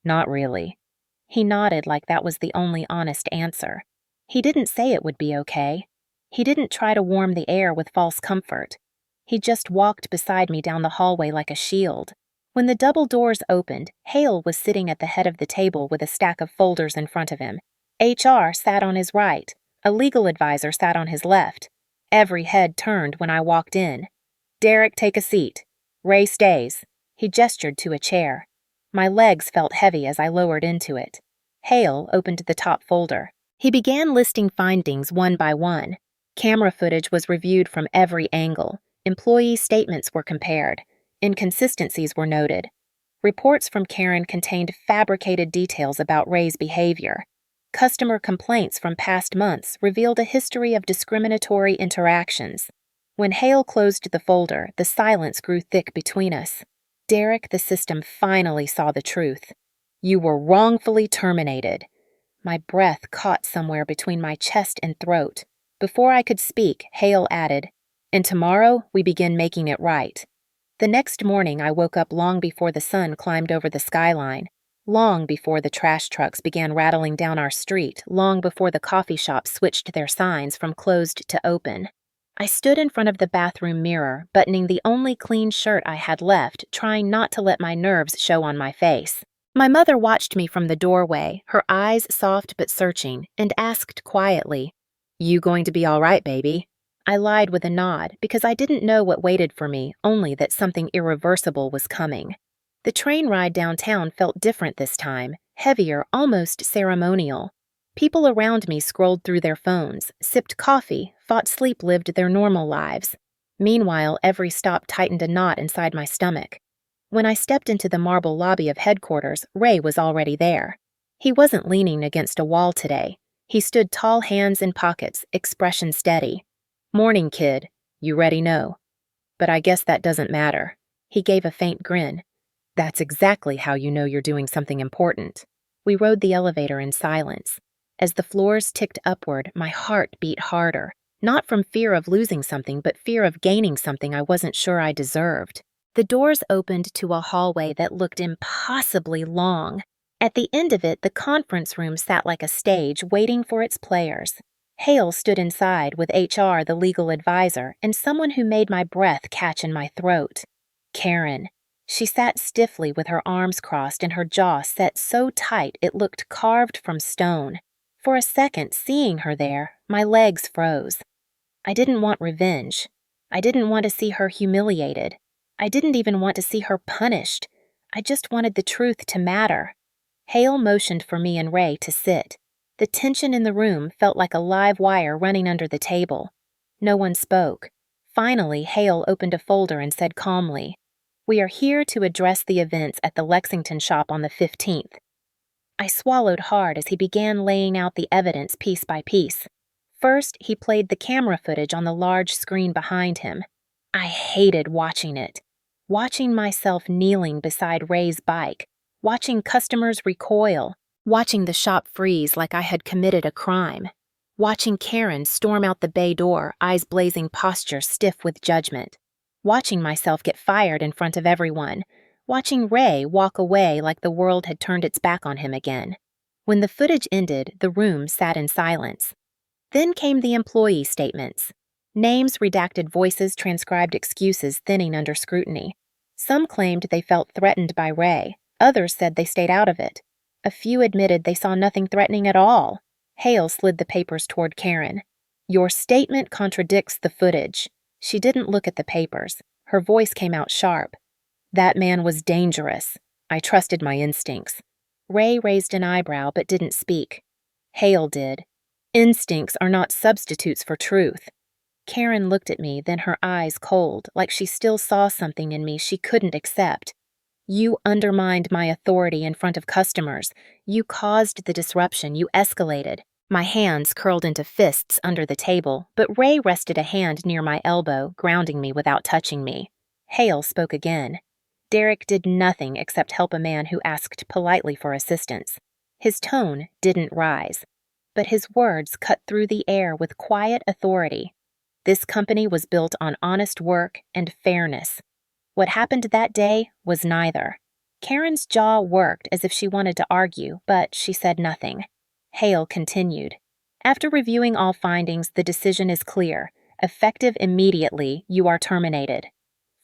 "Not really." He nodded like that was the only honest answer. He didn't say it would be okay. He didn't try to warm the air with false comfort. He just walked beside me down the hallway like a shield. When the double doors opened, Hale was sitting at the head of the table with a stack of folders in front of him. HR sat on his right. A legal advisor sat on his left. Every head turned when I walked in. Derek, take a seat. Ray stays. He gestured to a chair. My legs felt heavy as I lowered into it. Hale opened the top folder. He began listing findings one by one. Camera footage was reviewed from every angle. Employee statements were compared. Inconsistencies were noted. Reports from Karen contained fabricated details about Ray's behavior. Customer complaints from past months revealed a history of discriminatory interactions. When Hale closed the folder, the silence grew thick between us. Derek, the system finally saw the truth. You were wrongfully terminated. My breath caught somewhere between my chest and throat. Before I could speak, Hale added, and tomorrow we begin making it right. The next morning I woke up long before the sun climbed over the skyline, long before the trash trucks began rattling down our street, long before the coffee shops switched their signs from closed to open. I stood in front of the bathroom mirror, buttoning the only clean shirt I had left, trying not to let my nerves show on my face. My mother watched me from the doorway, her eyes soft but searching, and asked quietly, "You going to be all right, baby?" I lied with a nod because I didn't know what waited for me, only that something irreversible was coming. The train ride downtown felt different this time, heavier, almost ceremonial. People around me scrolled through their phones, sipped coffee, thought sleep lived their normal lives. Meanwhile, every stop tightened a knot inside my stomach. When I stepped into the marble lobby of headquarters, Ray was already there. He wasn't leaning against a wall today. He stood tall, hands in pockets, expression steady. "Morning, kid. You ready? No. But I guess that doesn't matter." He gave a faint grin. "That's exactly how you know you're doing something important." We rode the elevator in silence. As the floors ticked upward, my heart beat harder, not from fear of losing something, but fear of gaining something I wasn't sure I deserved. The doors opened to a hallway that looked impossibly long. At the end of it, the conference room sat like a stage waiting for its players. Hale stood inside with HR, the legal advisor, and someone who made my breath catch in my throat. Karen. She sat stiffly with her arms crossed and her jaw set so tight it looked carved from stone. For a second, seeing her there, my legs froze. I didn't want revenge. I didn't want to see her humiliated. I didn't even want to see her punished. I just wanted the truth to matter. Hale motioned for me and Ray to sit. The tension in the room felt like a live wire running under the table. No one spoke. Finally, Hale opened a folder and said calmly, "We are here to address the events at the Lexington shop on the 15th. I swallowed hard as he began laying out the evidence piece by piece. First, he played the camera footage on the large screen behind him. I hated watching it. Watching myself kneeling beside Ray's bike, watching customers recoil, watching the shop freeze like I had committed a crime, watching Karen storm out the bay door, eyes blazing, posture stiff with judgment, watching myself get fired in front of everyone, watching Ray walk away like the world had turned its back on him again. When the footage ended, the room sat in silence. Then came the employee statements. Names, redacted voices, transcribed excuses thinning under scrutiny. Some claimed they felt threatened by Ray. Others said they stayed out of it. A few admitted they saw nothing threatening at all. Hale slid the papers toward Karen. "Your statement contradicts the footage." She didn't look at the papers. Her voice came out sharp. "That man was dangerous. I trusted my instincts." Ray raised an eyebrow but didn't speak. Hale did. "Instincts are not substitutes for truth." Karen looked at me, then her eyes cold, like she still saw something in me she couldn't accept. "You undermined my authority in front of customers. You caused the disruption. You escalated." My hands curled into fists under the table, but Ray rested a hand near my elbow, grounding me without touching me. Hale spoke again. Derek did nothing except help a man who asked politely for assistance. His tone didn't rise, but his words cut through the air with quiet authority. This company was built on honest work and fairness. What happened that day was neither. Karen's jaw worked as if she wanted to argue, but she said nothing. Hale continued. "After reviewing all findings, the decision is clear. Effective immediately, you are terminated."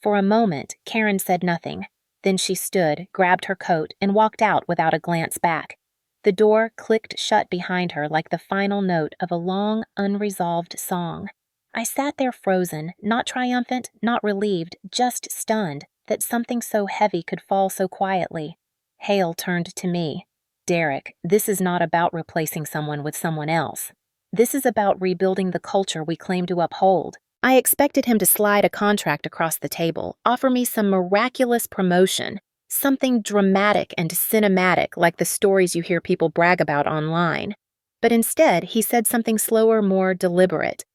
For a moment, Karen said nothing. Then she stood, grabbed her coat, and walked out without a glance back. The door clicked shut behind her like the final note of a long, unresolved song. I sat there frozen, not triumphant, not relieved, just stunned that something so heavy could fall so quietly. Hale turned to me. Derek, this is not about replacing someone with someone else. This is about rebuilding the culture we claim to uphold. I expected him to slide a contract across the table, offer me some miraculous promotion, something dramatic and cinematic like the stories you hear people brag about online. But instead, he said something slower, more deliberate.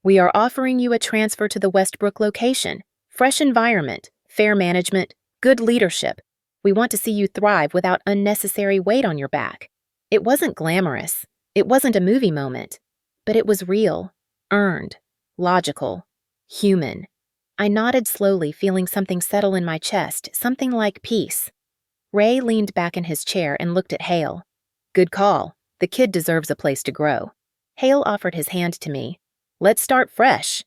We are offering you a transfer to the Westbrook location. Fresh environment, fair management, good leadership. We want to see you thrive without unnecessary weight on your back. It wasn't glamorous. It wasn't a movie moment. But it was real, earned, logical, human. I nodded slowly, feeling something settle in my chest, something like peace. Ray leaned back in his chair and looked at Hale. Good call. The kid deserves a place to grow. Hale offered his hand to me. Let's start fresh.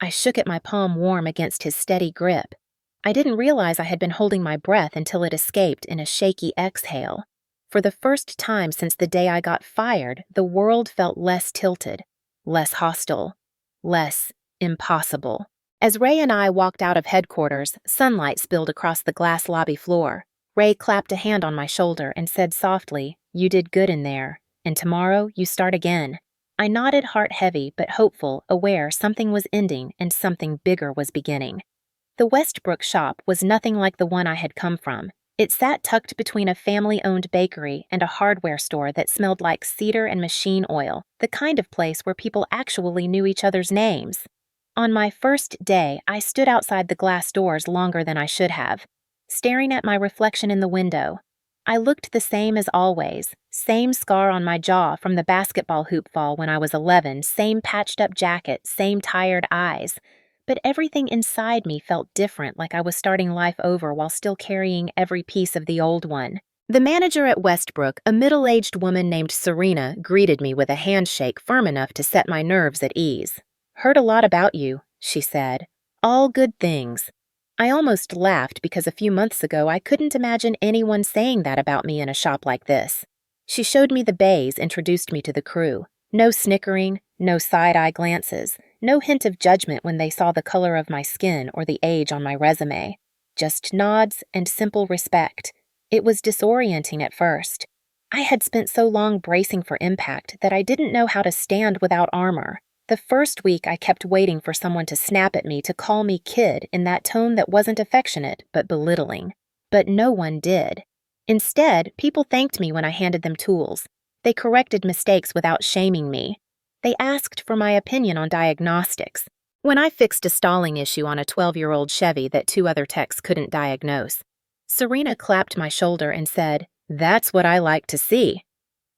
I shook at my palm warm against his steady grip. I didn't realize I had been holding my breath until it escaped in a shaky exhale. For the first time since the day I got fired, the world felt less tilted, less hostile, less impossible. As Ray and I walked out of headquarters, sunlight spilled across the glass lobby floor. Ray clapped a hand on my shoulder and said softly, You did good in there, and tomorrow you start again. I nodded, heart heavy but hopeful, aware something was ending and something bigger was beginning. The Westbrook shop was nothing like the one I had come from. It sat tucked between a family-owned bakery and a hardware store that smelled like cedar and machine oil, the kind of place where people actually knew each other's names. On my first day, I stood outside the glass doors longer than I should have, staring at my reflection in the window. I looked the same as always, same scar on my jaw from the basketball hoop fall when I was 11, same patched-up jacket, same tired eyes. But everything inside me felt different, like I was starting life over while still carrying every piece of the old one. The manager at Westbrook, a middle-aged woman named Serena, greeted me with a handshake firm enough to set my nerves at ease. Heard a lot about you, she said. All good things. I almost laughed because a few months ago I couldn't imagine anyone saying that about me in a shop like this. She showed me the bays, introduced me to the crew. No snickering, no side-eye glances, no hint of judgment when they saw the color of my skin or the age on my resume. Just nods and simple respect. It was disorienting at first. I had spent so long bracing for impact that I didn't know how to stand without armor. The first week I kept waiting for someone to snap at me, to call me kid in that tone that wasn't affectionate but belittling. But no one did. Instead, people thanked me when I handed them tools. They corrected mistakes without shaming me. They asked for my opinion on diagnostics. When I fixed a stalling issue on a 12-year-old Chevy that 2 other techs couldn't diagnose, Serena clapped my shoulder and said, That's what I like to see.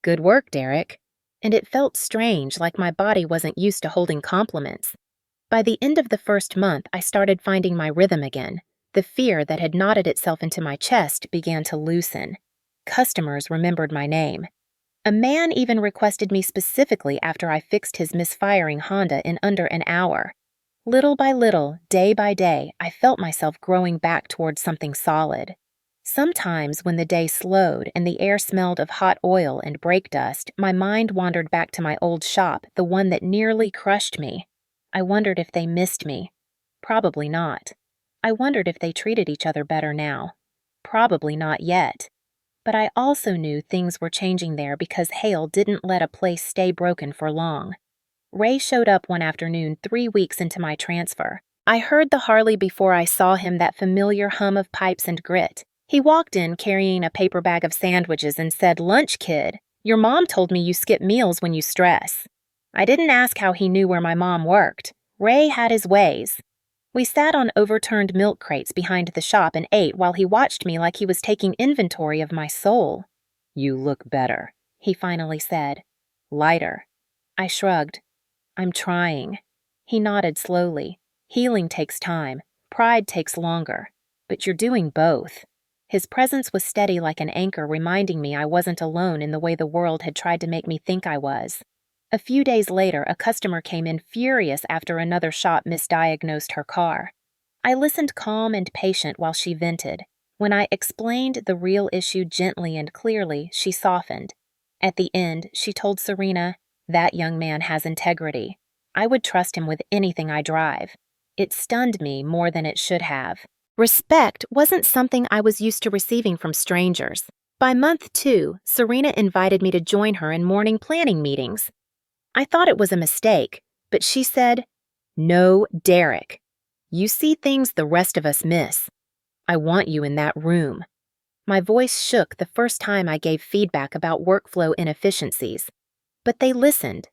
Good work, Derek. And it felt strange, like my body wasn't used to holding compliments. By the end of the first month, I started finding my rhythm again. The fear that had knotted itself into my chest began to loosen. Customers remembered my name. A man even requested me specifically after I fixed his misfiring Honda in under an hour. Little by little, day by day, I felt myself growing back towards something solid. Sometimes when the day slowed and the air smelled of hot oil and brake dust, my mind wandered back to my old shop, the one that nearly crushed me. I wondered if they missed me. Probably not. I wondered if they treated each other better now. Probably not yet. But I also knew things were changing there because Hale didn't let a place stay broken for long. Ray showed up one afternoon 3 weeks into my transfer. I heard the Harley before I saw him, that familiar hum of pipes and grit. He walked in carrying a paper bag of sandwiches and said, Lunch, kid. Your mom told me you skip meals when you stress. I didn't ask how he knew where my mom worked. Ray had his ways. We sat on overturned milk crates behind the shop and ate while he watched me like he was taking inventory of my soul. You look better, he finally said. Lighter. I shrugged. I'm trying. He nodded slowly. Healing takes time. Pride takes longer. But you're doing both. His presence was steady like an anchor, reminding me I wasn't alone in the way the world had tried to make me think I was. A few days later, a customer came in furious after another shop misdiagnosed her car. I listened calm and patient while she vented. When I explained the real issue gently and clearly, she softened. At the end, she told Serena, That young man has integrity. I would trust him with anything I drive. It stunned me more than it should have. Respect wasn't something I was used to receiving from strangers. By month 2, Serena invited me to join her in morning planning meetings. I thought it was a mistake, but she said, "No, Derek. You see things the rest of us miss. I want you in that room." My voice shook the first time I gave feedback about workflow inefficiencies. But they listened.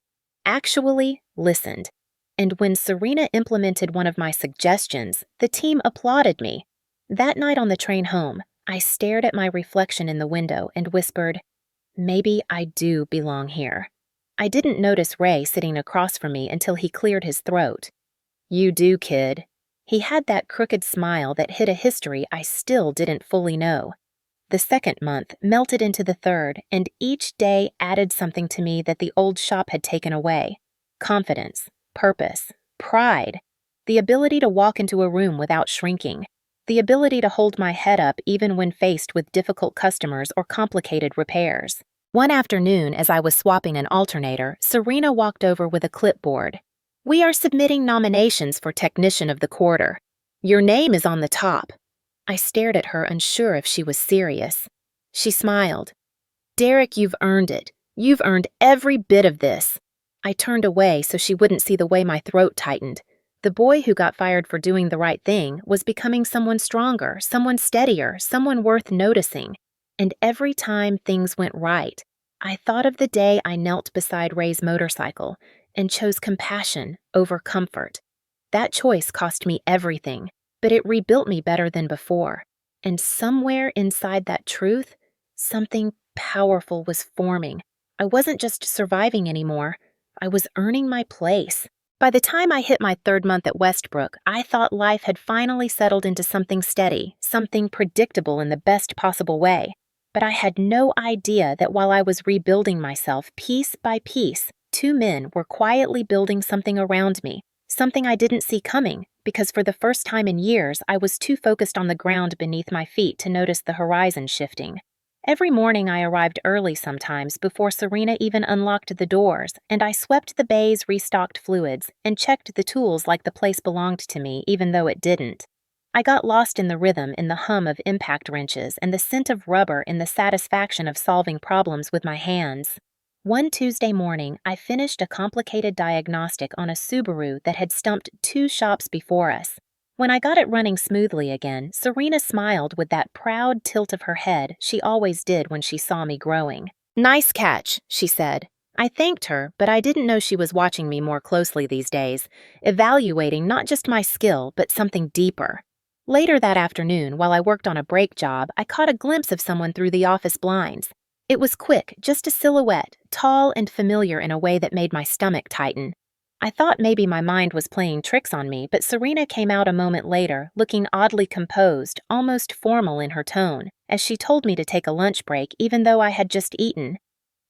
Actually listened. And when Serena implemented one of my suggestions, the team applauded me. That night on the train home, I stared at my reflection in the window and whispered, "Maybe I do belong here." I didn't notice Ray sitting across from me until he cleared his throat. "You do, kid." He had that crooked smile that hid a history I still didn't fully know. The second month melted into the third, and each day added something to me that the old shop had taken away. Confidence, purpose, pride, the ability to walk into a room without shrinking, the ability to hold my head up even when faced with difficult customers or complicated repairs. One afternoon, as I was swapping an alternator, Serena walked over with a clipboard. "We are submitting nominations for Technician of the Quarter. Your name is on the top." I stared at her, unsure if she was serious. She smiled. "Derek, you've earned it. You've earned every bit of this." I turned away so she wouldn't see the way my throat tightened. The boy who got fired for doing the right thing was becoming someone stronger, someone steadier, someone worth noticing. And every time things went right, I thought of the day I knelt beside Ray's motorcycle and chose compassion over comfort. That choice cost me everything, but it rebuilt me better than before. And somewhere inside that truth, something powerful was forming. I wasn't just surviving anymore. I was earning my place. By the time I hit my third month at Westbrook, I thought life had finally settled into something steady, something predictable in the best possible way. But I had no idea that while I was rebuilding myself piece by piece, 2 men were quietly building something around me, something I didn't see coming, because for the first time in years, I was too focused on the ground beneath my feet to notice the horizon shifting. Every morning I arrived early sometimes before Serena even unlocked the doors, and I swept the bays, restocked fluids, and checked the tools like the place belonged to me even though it didn't. I got lost in the rhythm, in the hum of impact wrenches, and the scent of rubber, in the satisfaction of solving problems with my hands. One Tuesday morning, I finished a complicated diagnostic on a Subaru that had stumped 2 shops before us. When I got it running smoothly again, Serena smiled with that proud tilt of her head she always did when she saw me growing. "Nice catch," she said. I thanked her, but I didn't know she was watching me more closely these days, evaluating not just my skill, but something deeper. Later that afternoon, while I worked on a brake job, I caught a glimpse of someone through the office blinds. It was quick, just a silhouette, tall and familiar in a way that made my stomach tighten. I thought maybe my mind was playing tricks on me, but Serena came out a moment later, looking oddly composed, almost formal in her tone, as she told me to take a lunch break even though I had just eaten.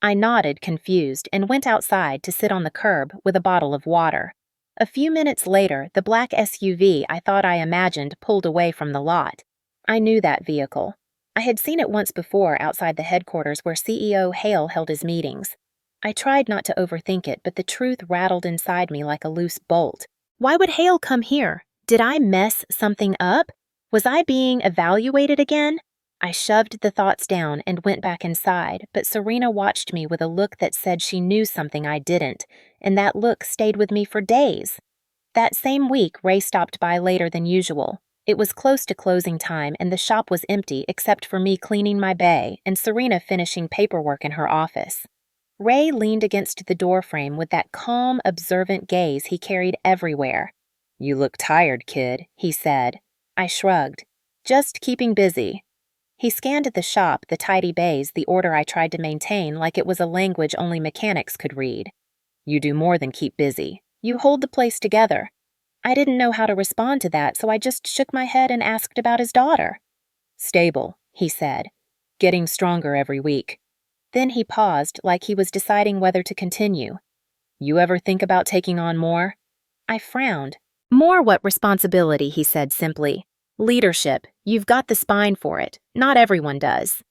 I nodded, confused, and went outside to sit on the curb with a bottle of water. A few minutes later, the black SUV I thought I imagined pulled away from the lot. I knew that vehicle. I had seen it once before outside the headquarters where CEO Hale held his meetings. I tried not to overthink it, but the truth rattled inside me like a loose bolt. Why would Hale come here? Did I mess something up? Was I being evaluated again? I shoved the thoughts down and went back inside, but Serena watched me with a look that said she knew something I didn't, and that look stayed with me for days. That same week, Ray stopped by later than usual. It was close to closing time, and the shop was empty except for me cleaning my bay and Serena finishing paperwork in her office. Ray leaned against the doorframe with that calm, observant gaze he carried everywhere. "You look tired, kid," he said. I shrugged. "Just keeping busy." He scanned the shop, the tidy bays, the order I tried to maintain like it was a language only mechanics could read. "You do more than keep busy. You hold the place together." I didn't know how to respond to that, so I just shook my head and asked about his daughter. "Stable," he said. "Getting stronger every week." Then he paused, like he was deciding whether to continue. "You ever think about taking on more?" I frowned. "More what responsibility?" he said simply. "Leadership. You've got the spine for it. Not everyone does."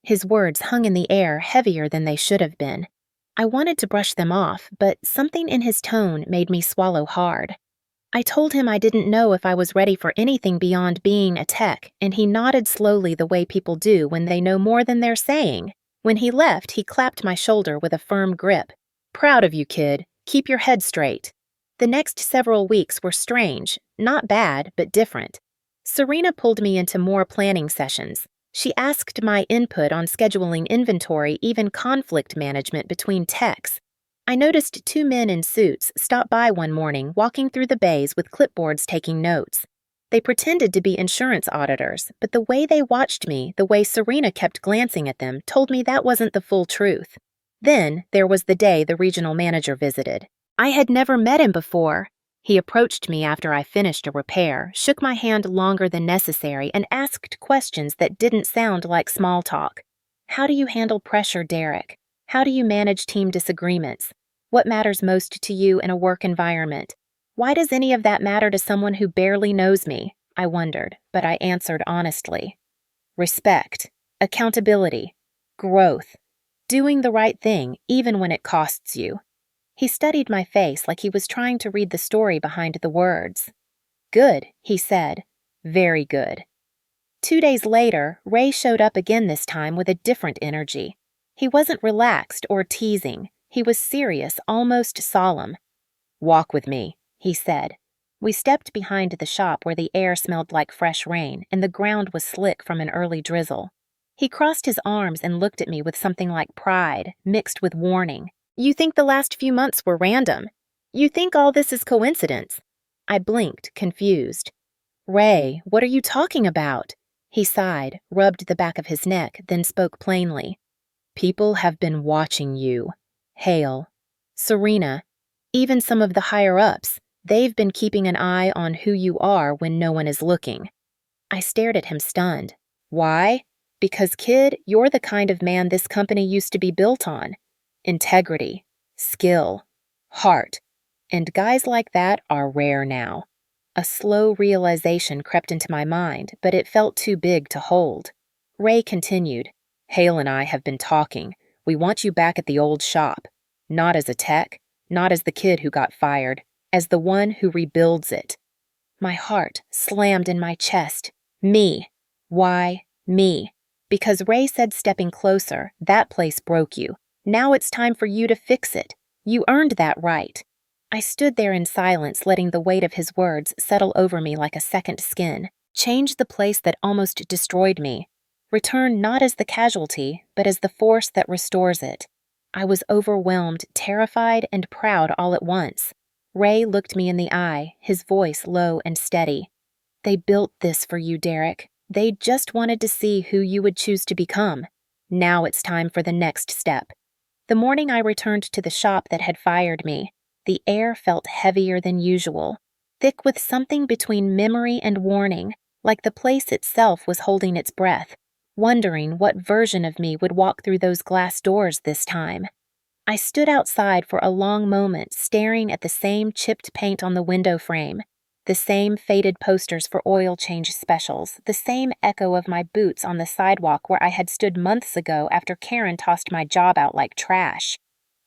His words hung in the air heavier than they should have been. I wanted to brush them off, but something in his tone made me swallow hard. I told him I didn't know if I was ready for anything beyond being a tech, and he nodded slowly the way people do when they know more than they're saying. When he left, he clapped my shoulder with a firm grip. "Proud of you, kid. Keep your head straight." The next several weeks were strange, not bad, but different. Serena pulled me into more planning sessions. She asked my input on scheduling inventory, even conflict management between techs. I noticed two men in suits stop by one morning, walking through the bays with clipboards taking notes. They pretended to be insurance auditors, but the way they watched me, the way Serena kept glancing at them, told me that wasn't the full truth. Then there was the day the regional manager visited. I had never met him before. He approached me after I finished a repair, shook my hand longer than necessary, and asked questions that didn't sound like small talk. "How do you handle pressure, Derek? How do you manage team disagreements? What matters most to you in a work environment? Why does any of that matter to someone who barely knows me?" I wondered, but I answered honestly. Respect, accountability, growth, doing the right thing even when it costs you. He studied my face like he was trying to read the story behind the words. "Good," he said. "Very good." 2 days later, Ray showed up again, this time with a different energy. He wasn't relaxed or teasing. He was serious, almost solemn. "Walk with me," he said. We stepped behind the shop where the air smelled like fresh rain and the ground was slick from an early drizzle. He crossed his arms and looked at me with something like pride, mixed with warning. "You think the last few months were random? You think all this is coincidence?" I blinked, confused. "Ray, what are you talking about?" He sighed, rubbed the back of his neck, then spoke plainly. "People have been watching you. Hale, Serena, even some of the higher-ups. They've been keeping an eye on who you are when no one is looking." I stared at him stunned. "Why? Because, kid, you're the kind of man this company used to be built on. Integrity, skill, heart. And guys like that are rare now." A slow realization crept into my mind, but it felt too big to hold. Ray continued. "Hale and I have been talking. We want you back at the old shop. Not as a tech, not as the kid who got fired, as the one who rebuilds it." My heart slammed in my chest. Me. Why me? Because Ray said stepping closer, that place broke you. Now it's time for you to fix it. You earned that right. I stood there in silence, letting the weight of his words settle over me like a second skin. Change the place that almost destroyed me. Return not as the casualty, but as the force that restores it. I was overwhelmed, terrified, and proud all at once. Ray looked me in the eye, his voice low and steady. "They built this for you, Derek. They just wanted to see who you would choose to become. Now it's time for the next step." The morning I returned to the shop that had fired me, the air felt heavier than usual, thick with something between memory and warning, like the place itself was holding its breath, wondering what version of me would walk through those glass doors this time. I stood outside for a long moment, staring at the same chipped paint on the window frame, the same faded posters for oil change specials, the same echo of my boots on the sidewalk where I had stood months ago after Karen tossed my job out like trash.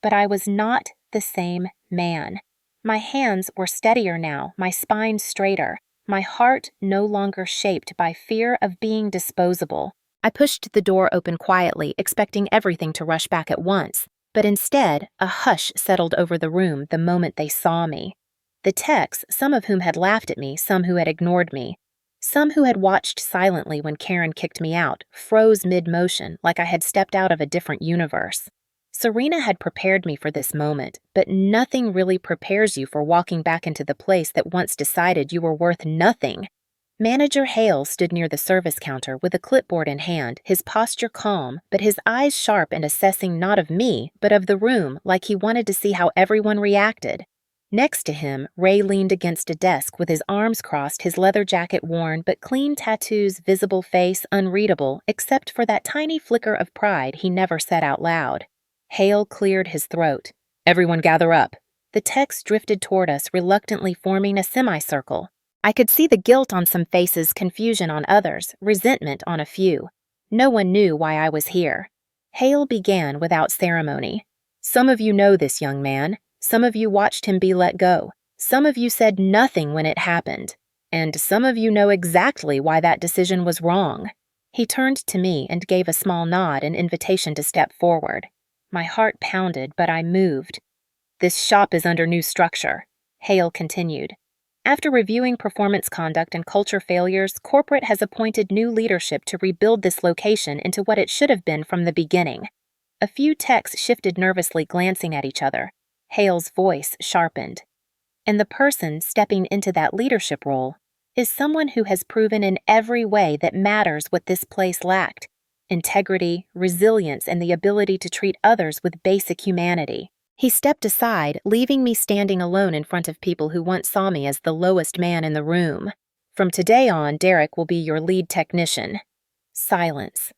But I was not the same man. My hands were steadier now, my spine straighter, my heart no longer shaped by fear of being disposable. I pushed the door open quietly, expecting everything to rush back at once, but instead, a hush settled over the room the moment they saw me. The techs, some of whom had laughed at me, some who had ignored me, some who had watched silently when Karen kicked me out, froze mid-motion like I had stepped out of a different universe. Serena had prepared me for this moment, but nothing really prepares you for walking back into the place that once decided you were worth nothing. Manager Hale stood near the service counter with a clipboard in hand, his posture calm, but his eyes sharp and assessing not of me, but of the room, like he wanted to see how everyone reacted. Next to him, Ray leaned against a desk with his arms crossed, his leather jacket worn, but clean tattoos, visible face unreadable, except for that tiny flicker of pride he never said out loud. Hale cleared his throat. "Everyone gather up." The techs drifted toward us, reluctantly forming a semicircle. I could see the guilt on some faces, confusion on others, resentment on a few. No one knew why I was here. Hale began without ceremony. Some of you know this young man. Some of you watched him be let go. Some of you said nothing when it happened. And some of you know exactly why that decision was wrong." He turned to me and gave a small nod, an invitation to step forward. My heart pounded, but I moved. "This shop is under new structure," Hale continued. "After reviewing performance conduct and culture failures, corporate has appointed new leadership to rebuild this location into what it should have been from the beginning." A few techs shifted nervously, glancing at each other. Hale's voice sharpened. "And the person stepping into that leadership role is someone who has proven in every way that matters what this place lacked: integrity, resilience, and the ability to treat others with basic humanity." He stepped aside, leaving me standing alone in front of people who once saw me as the lowest man in the room. "From today on, Derek will be your lead technician." Silence.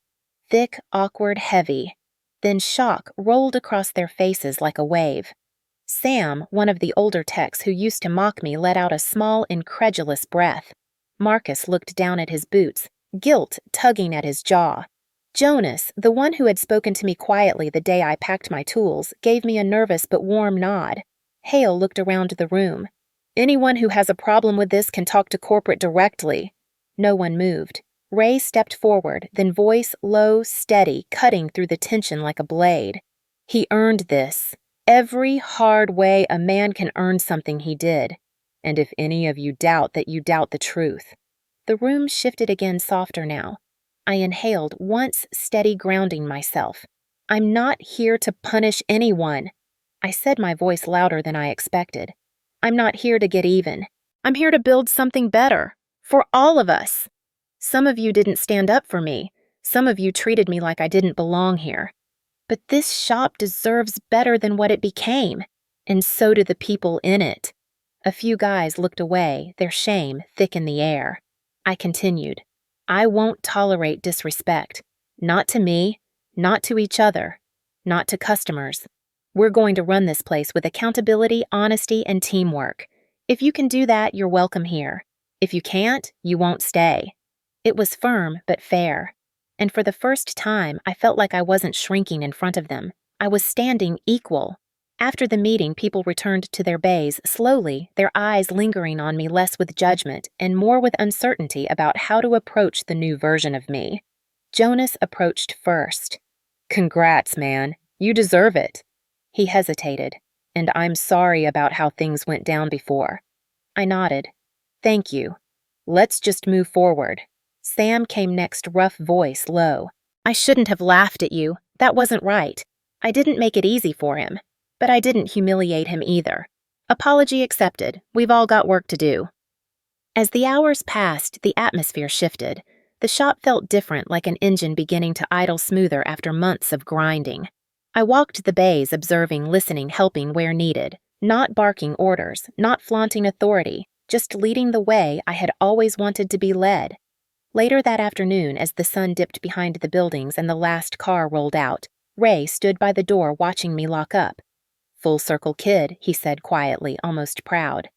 Thick, awkward, heavy. Then shock rolled across their faces like a wave. Sam, one of the older techs who used to mock me, let out a small, incredulous breath. Marcus looked down at his boots, guilt tugging at his jaw. Jonas, the one who had spoken to me quietly the day I packed my tools, gave me a nervous but warm nod. Hale looked around the room. "Anyone who has a problem with this can talk to corporate directly." No one moved. Ray stepped forward, then voice low, steady, cutting through the tension like a blade. "He earned this. Every hard way a man can earn something he did. And if any of you doubt that, you doubt the truth." The room shifted again, softer now. I inhaled, once steady, grounding myself. "I'm not here to punish anyone." I said, my voice louder than I expected. "I'm not here to get even. I'm here to build something better. For all of us. Some of you didn't stand up for me. Some of you treated me like I didn't belong here. But this shop deserves better than what it became. And so do the people in it." A few guys looked away, their shame thick in the air. I continued. "I won't tolerate disrespect. Not to me, not to each other, not to customers. We're going to run this place with accountability, honesty, and teamwork. If you can do that, you're welcome here. If you can't, you won't stay." It was firm but fair. And for the first time, I felt like I wasn't shrinking in front of them. I was standing equal. After the meeting, people returned to their bays slowly, their eyes lingering on me less with judgment and more with uncertainty about how to approach the new version of me. Jonas approached first. "Congrats, man. You deserve it." He hesitated. "And I'm sorry about how things went down before." I nodded. "Thank you. Let's just move forward." Sam came next, rough voice low. "I shouldn't have laughed at you. That wasn't right. I didn't make it easy for him. But I didn't humiliate him either. Apology accepted. We've all got work to do." As the hours passed, the atmosphere shifted. The shop felt different, like an engine beginning to idle smoother after months of grinding. I walked the bays, observing, listening, helping where needed. Not barking orders, not flaunting authority, just leading the way I had always wanted to be led. Later that afternoon, as the sun dipped behind the buildings and the last car rolled out, Ray stood by the door watching me lock up. "Full circle, kid," he said quietly, almost proud.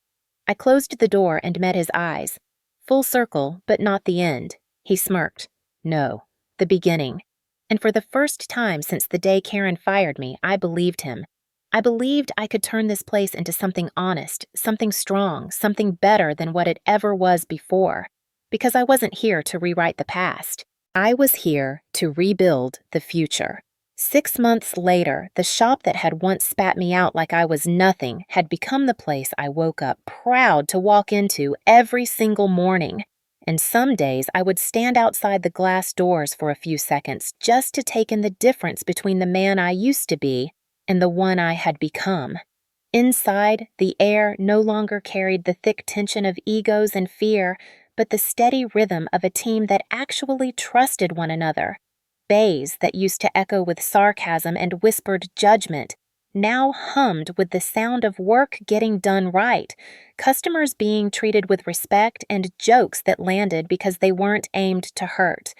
I closed the door and met his eyes. "Full circle, but not the end." He smirked. "No, the beginning." And for the first time since the day Karen fired me, I believed him. I believed I could turn this place into something honest, something strong, something better than what it ever was before. Because I wasn't here to rewrite the past. I was here to rebuild the future. 6 months later, the shop that had once spat me out like I was nothing had become the place I woke up proud to walk into every single morning. And some days I would stand outside the glass doors for a few seconds just to take in the difference between the man I used to be and the one I had become. Inside, the air no longer carried the thick tension of egos and fear, but the steady rhythm of a team that actually trusted one another. Bays that used to echo with sarcasm and whispered judgment now hummed with the sound of work getting done right, customers being treated with respect, and jokes that landed because they weren't aimed to hurt.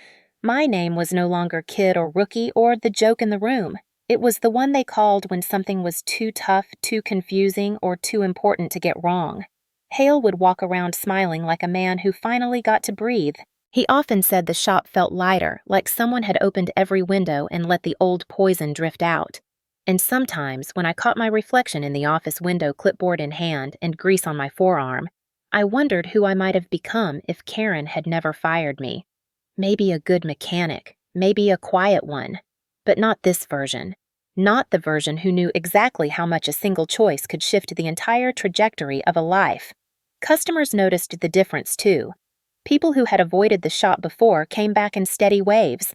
My name was no longer kid or rookie or the joke in the room. It was the one they called when something was too tough, too confusing, or too important to get wrong. Hale would walk around smiling like a man who finally got to breathe. He often said the shop felt lighter, like someone had opened every window and let the old poison drift out. And sometimes, when I caught my reflection in the office window, clipboard in hand and grease on my forearm, I wondered who I might have become if Karen had never fired me. Maybe a good mechanic, maybe a quiet one, but not this version. Not the version who knew exactly how much a single choice could shift the entire trajectory of a life. Customers noticed the difference too. People who had avoided the shop before came back in steady waves.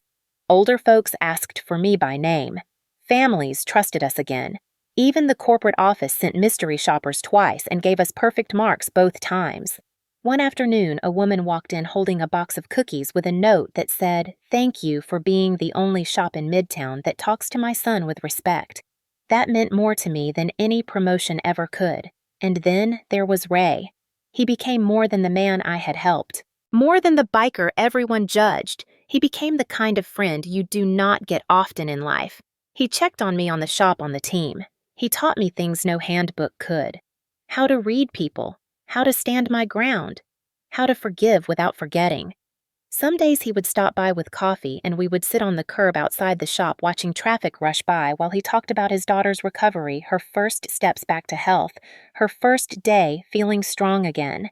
Older folks asked for me by name. Families trusted us again. Even the corporate office sent mystery shoppers twice and gave us perfect marks both times. One afternoon, a woman walked in holding a box of cookies with a note that said, "Thank you for being the only shop in Midtown that talks to my son with respect." That meant more to me than any promotion ever could. And then there was Ray. He became more than the man I had helped. More than the biker everyone judged. He became the kind of friend you do not get often in life. He checked on me on the shop on the team. He taught me things no handbook could. How to read people. How to stand my ground. How to forgive without forgetting. Some days he would stop by with coffee and we would sit on the curb outside the shop watching traffic rush by while he talked about his daughter's recovery, her first steps back to health, her first day feeling strong again.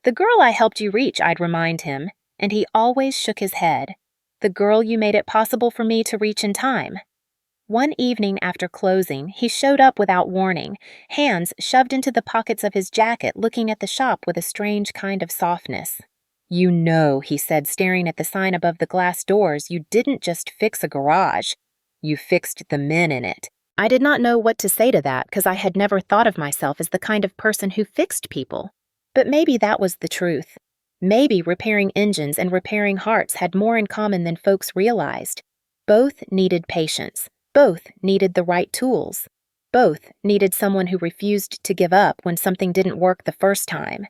"The girl I helped you reach," I'd remind him, and he always shook his head. "The girl you made it possible for me to reach in time." One evening after closing, he showed up without warning, hands shoved into the pockets of his jacket, looking at the shop with a strange kind of softness. "You know," he said, staring at the sign above the glass doors, "you didn't just fix a garage. You fixed the men in it." I did not know what to say to that because I had never thought of myself as the kind of person who fixed people. But maybe that was the truth. Maybe repairing engines and repairing hearts had more in common than folks realized. Both needed patience. Both needed the right tools. Both needed someone who refused to give up when something didn't work the first time.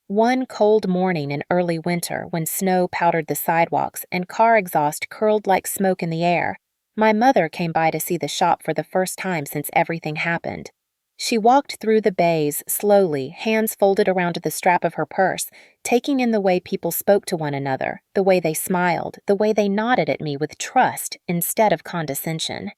One cold morning in early winter, when snow powdered the sidewalks and car exhaust curled like smoke in the air, my mother came by to see the shop for the first time since everything happened. She walked through the bays slowly, hands folded around the strap of her purse, taking in the way people spoke to one another, the way they smiled, the way they nodded at me with trust instead of condescension.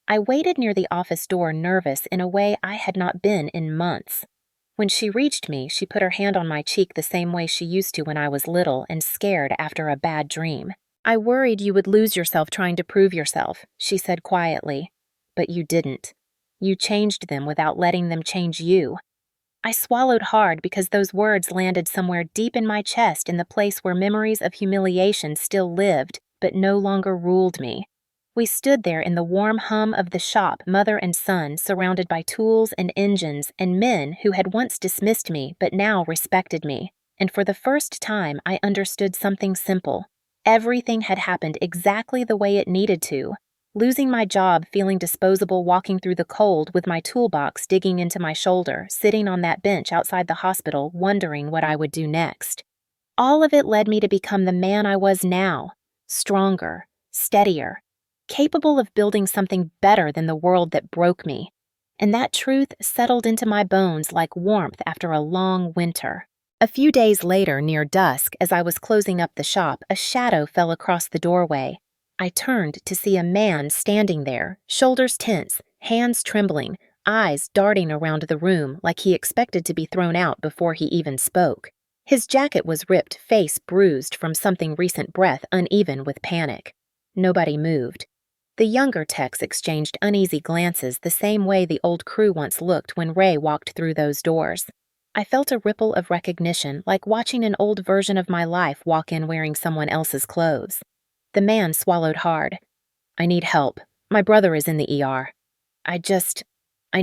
I waited near the office door, nervous in a way I had not been in months. When she reached me, she put her hand on my cheek the same way she used to when I was little and scared after a bad dream. "I worried you would lose yourself trying to prove yourself," she said quietly. "But you didn't. You changed them without letting them change you." I swallowed hard because those words landed somewhere deep in my chest, in the place where memories of humiliation still lived, but no longer ruled me. We stood there in the warm hum of the shop, mother and son, surrounded by tools and engines and men who had once dismissed me but now respected me. And for the first time, I understood something simple. Everything had happened exactly the way it needed to. Losing my job, feeling disposable, walking through the cold with my toolbox digging into my shoulder, sitting on that bench outside the hospital, wondering what I would do next. All of it led me to become the man I was now, stronger, steadier, capable of building something better than the world that broke me. And that truth settled into my bones like warmth after a long winter. A few days later, near dusk, as I was closing up the shop, a shadow fell across the doorway. I turned to see a man standing there, shoulders tense, hands trembling, eyes darting around the room like he expected to be thrown out before he even spoke. His jacket was ripped, face bruised from something recent, breath uneven with panic. Nobody moved. The younger techs exchanged uneasy glances the same way the old crew once looked when Ray walked through those doors. I felt a ripple of recognition, like watching an old version of my life walk in wearing someone else's clothes. The man swallowed hard. "I need help. My brother is in the ER. I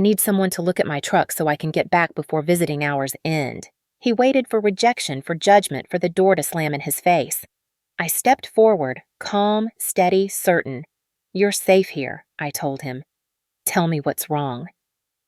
need someone to look at my truck so I can get back before visiting hours end." He waited for rejection, for judgment, for the door to slam in his face. I stepped forward, calm, steady, certain. "You're safe here," I told him. "Tell me what's wrong."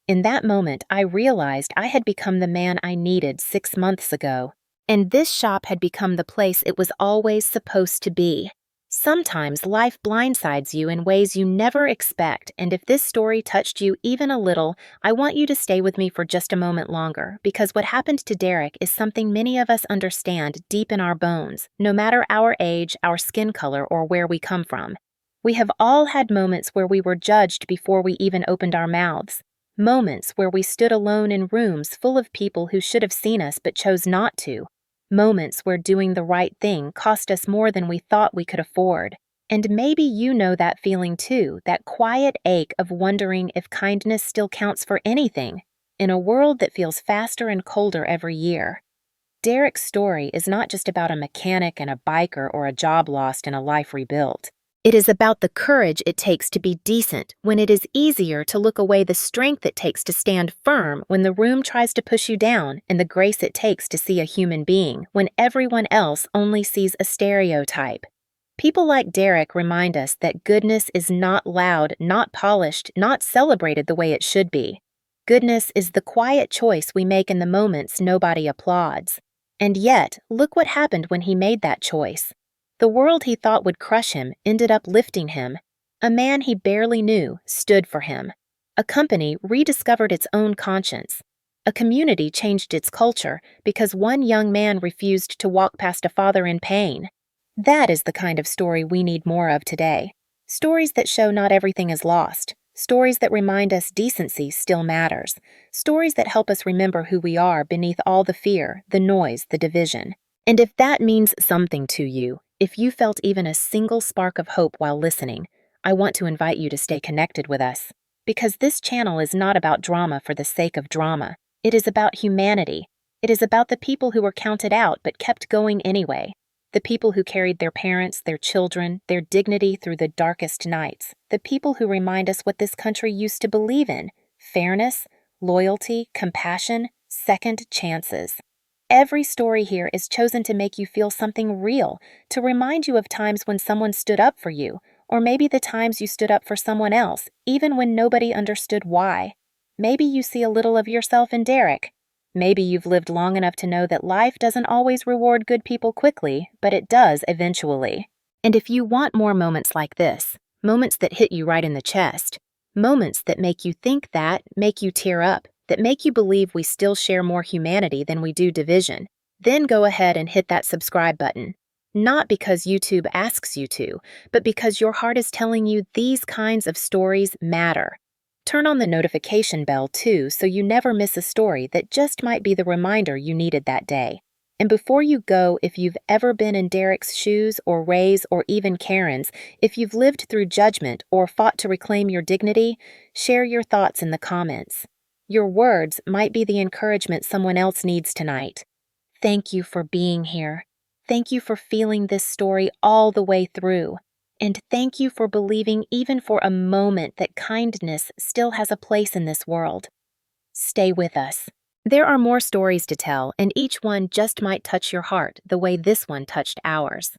In that moment, I realized I had become the man I needed 6 months ago. And this shop had become the place it was always supposed to be. Sometimes life blindsides you in ways you never expect, and if this story touched you even a little, I want you to stay with me for just a moment longer, because what happened to Derek is something many of us understand deep in our bones, no matter our age, our skin color, or where we come from. We have all had moments where we were judged before we even opened our mouths. Moments where we stood alone in rooms full of people who should have seen us but chose not to. Moments where doing the right thing cost us more than we thought we could afford. And maybe you know that feeling too, that quiet ache of wondering if kindness still counts for anything in a world that feels faster and colder every year. Derek's story is not just about a mechanic and a biker or a job lost and a life rebuilt. It is about the courage it takes to be decent when it is easier to look away, the strength it takes to stand firm when the room tries to push you down, and the grace it takes to see a human being when everyone else only sees a stereotype. People like Derek remind us that goodness is not loud, not polished, not celebrated the way it should be. Goodness is the quiet choice we make in the moments nobody applauds. And yet, look what happened when he made that choice. The world he thought would crush him ended up lifting him. A man he barely knew stood for him. A company rediscovered its own conscience. A community changed its culture because one young man refused to walk past a father in pain. That is the kind of story we need more of today. Stories that show not everything is lost. Stories that remind us decency still matters. Stories that help us remember who we are beneath all the fear, the noise, the division. And if that means something to you, if you felt even a single spark of hope while listening, I want to invite you to stay connected with us. Because this channel is not about drama for the sake of drama. It is about humanity. It is about the people who were counted out but kept going anyway. The people who carried their parents, their children, their dignity through the darkest nights. The people who remind us what this country used to believe in: fairness, loyalty, compassion, second chances. Every story here is chosen to make you feel something real, to remind you of times when someone stood up for you, or maybe the times you stood up for someone else, even when nobody understood why. Maybe you see a little of yourself in Derek. Maybe you've lived long enough to know that life doesn't always reward good people quickly, but it does eventually. And if you want more moments like this, moments that hit you right in the chest, moments that make you think, that make you tear up, that make you believe we still share more humanity than we do division, then go ahead and hit that subscribe button. Not because YouTube asks you to, but because your heart is telling you these kinds of stories matter. Turn on the notification bell too so you never miss a story that just might be the reminder you needed that day. And before you go, if you've ever been in Derek's shoes or Ray's or even Karen's, if you've lived through judgment or fought to reclaim your dignity, share your thoughts in the comments. Your words might be the encouragement someone else needs tonight. Thank you for being here. Thank you for feeling this story all the way through. And thank you for believing even for a moment that kindness still has a place in this world. Stay with us. There are more stories to tell, and each one just might touch your heart the way this one touched ours.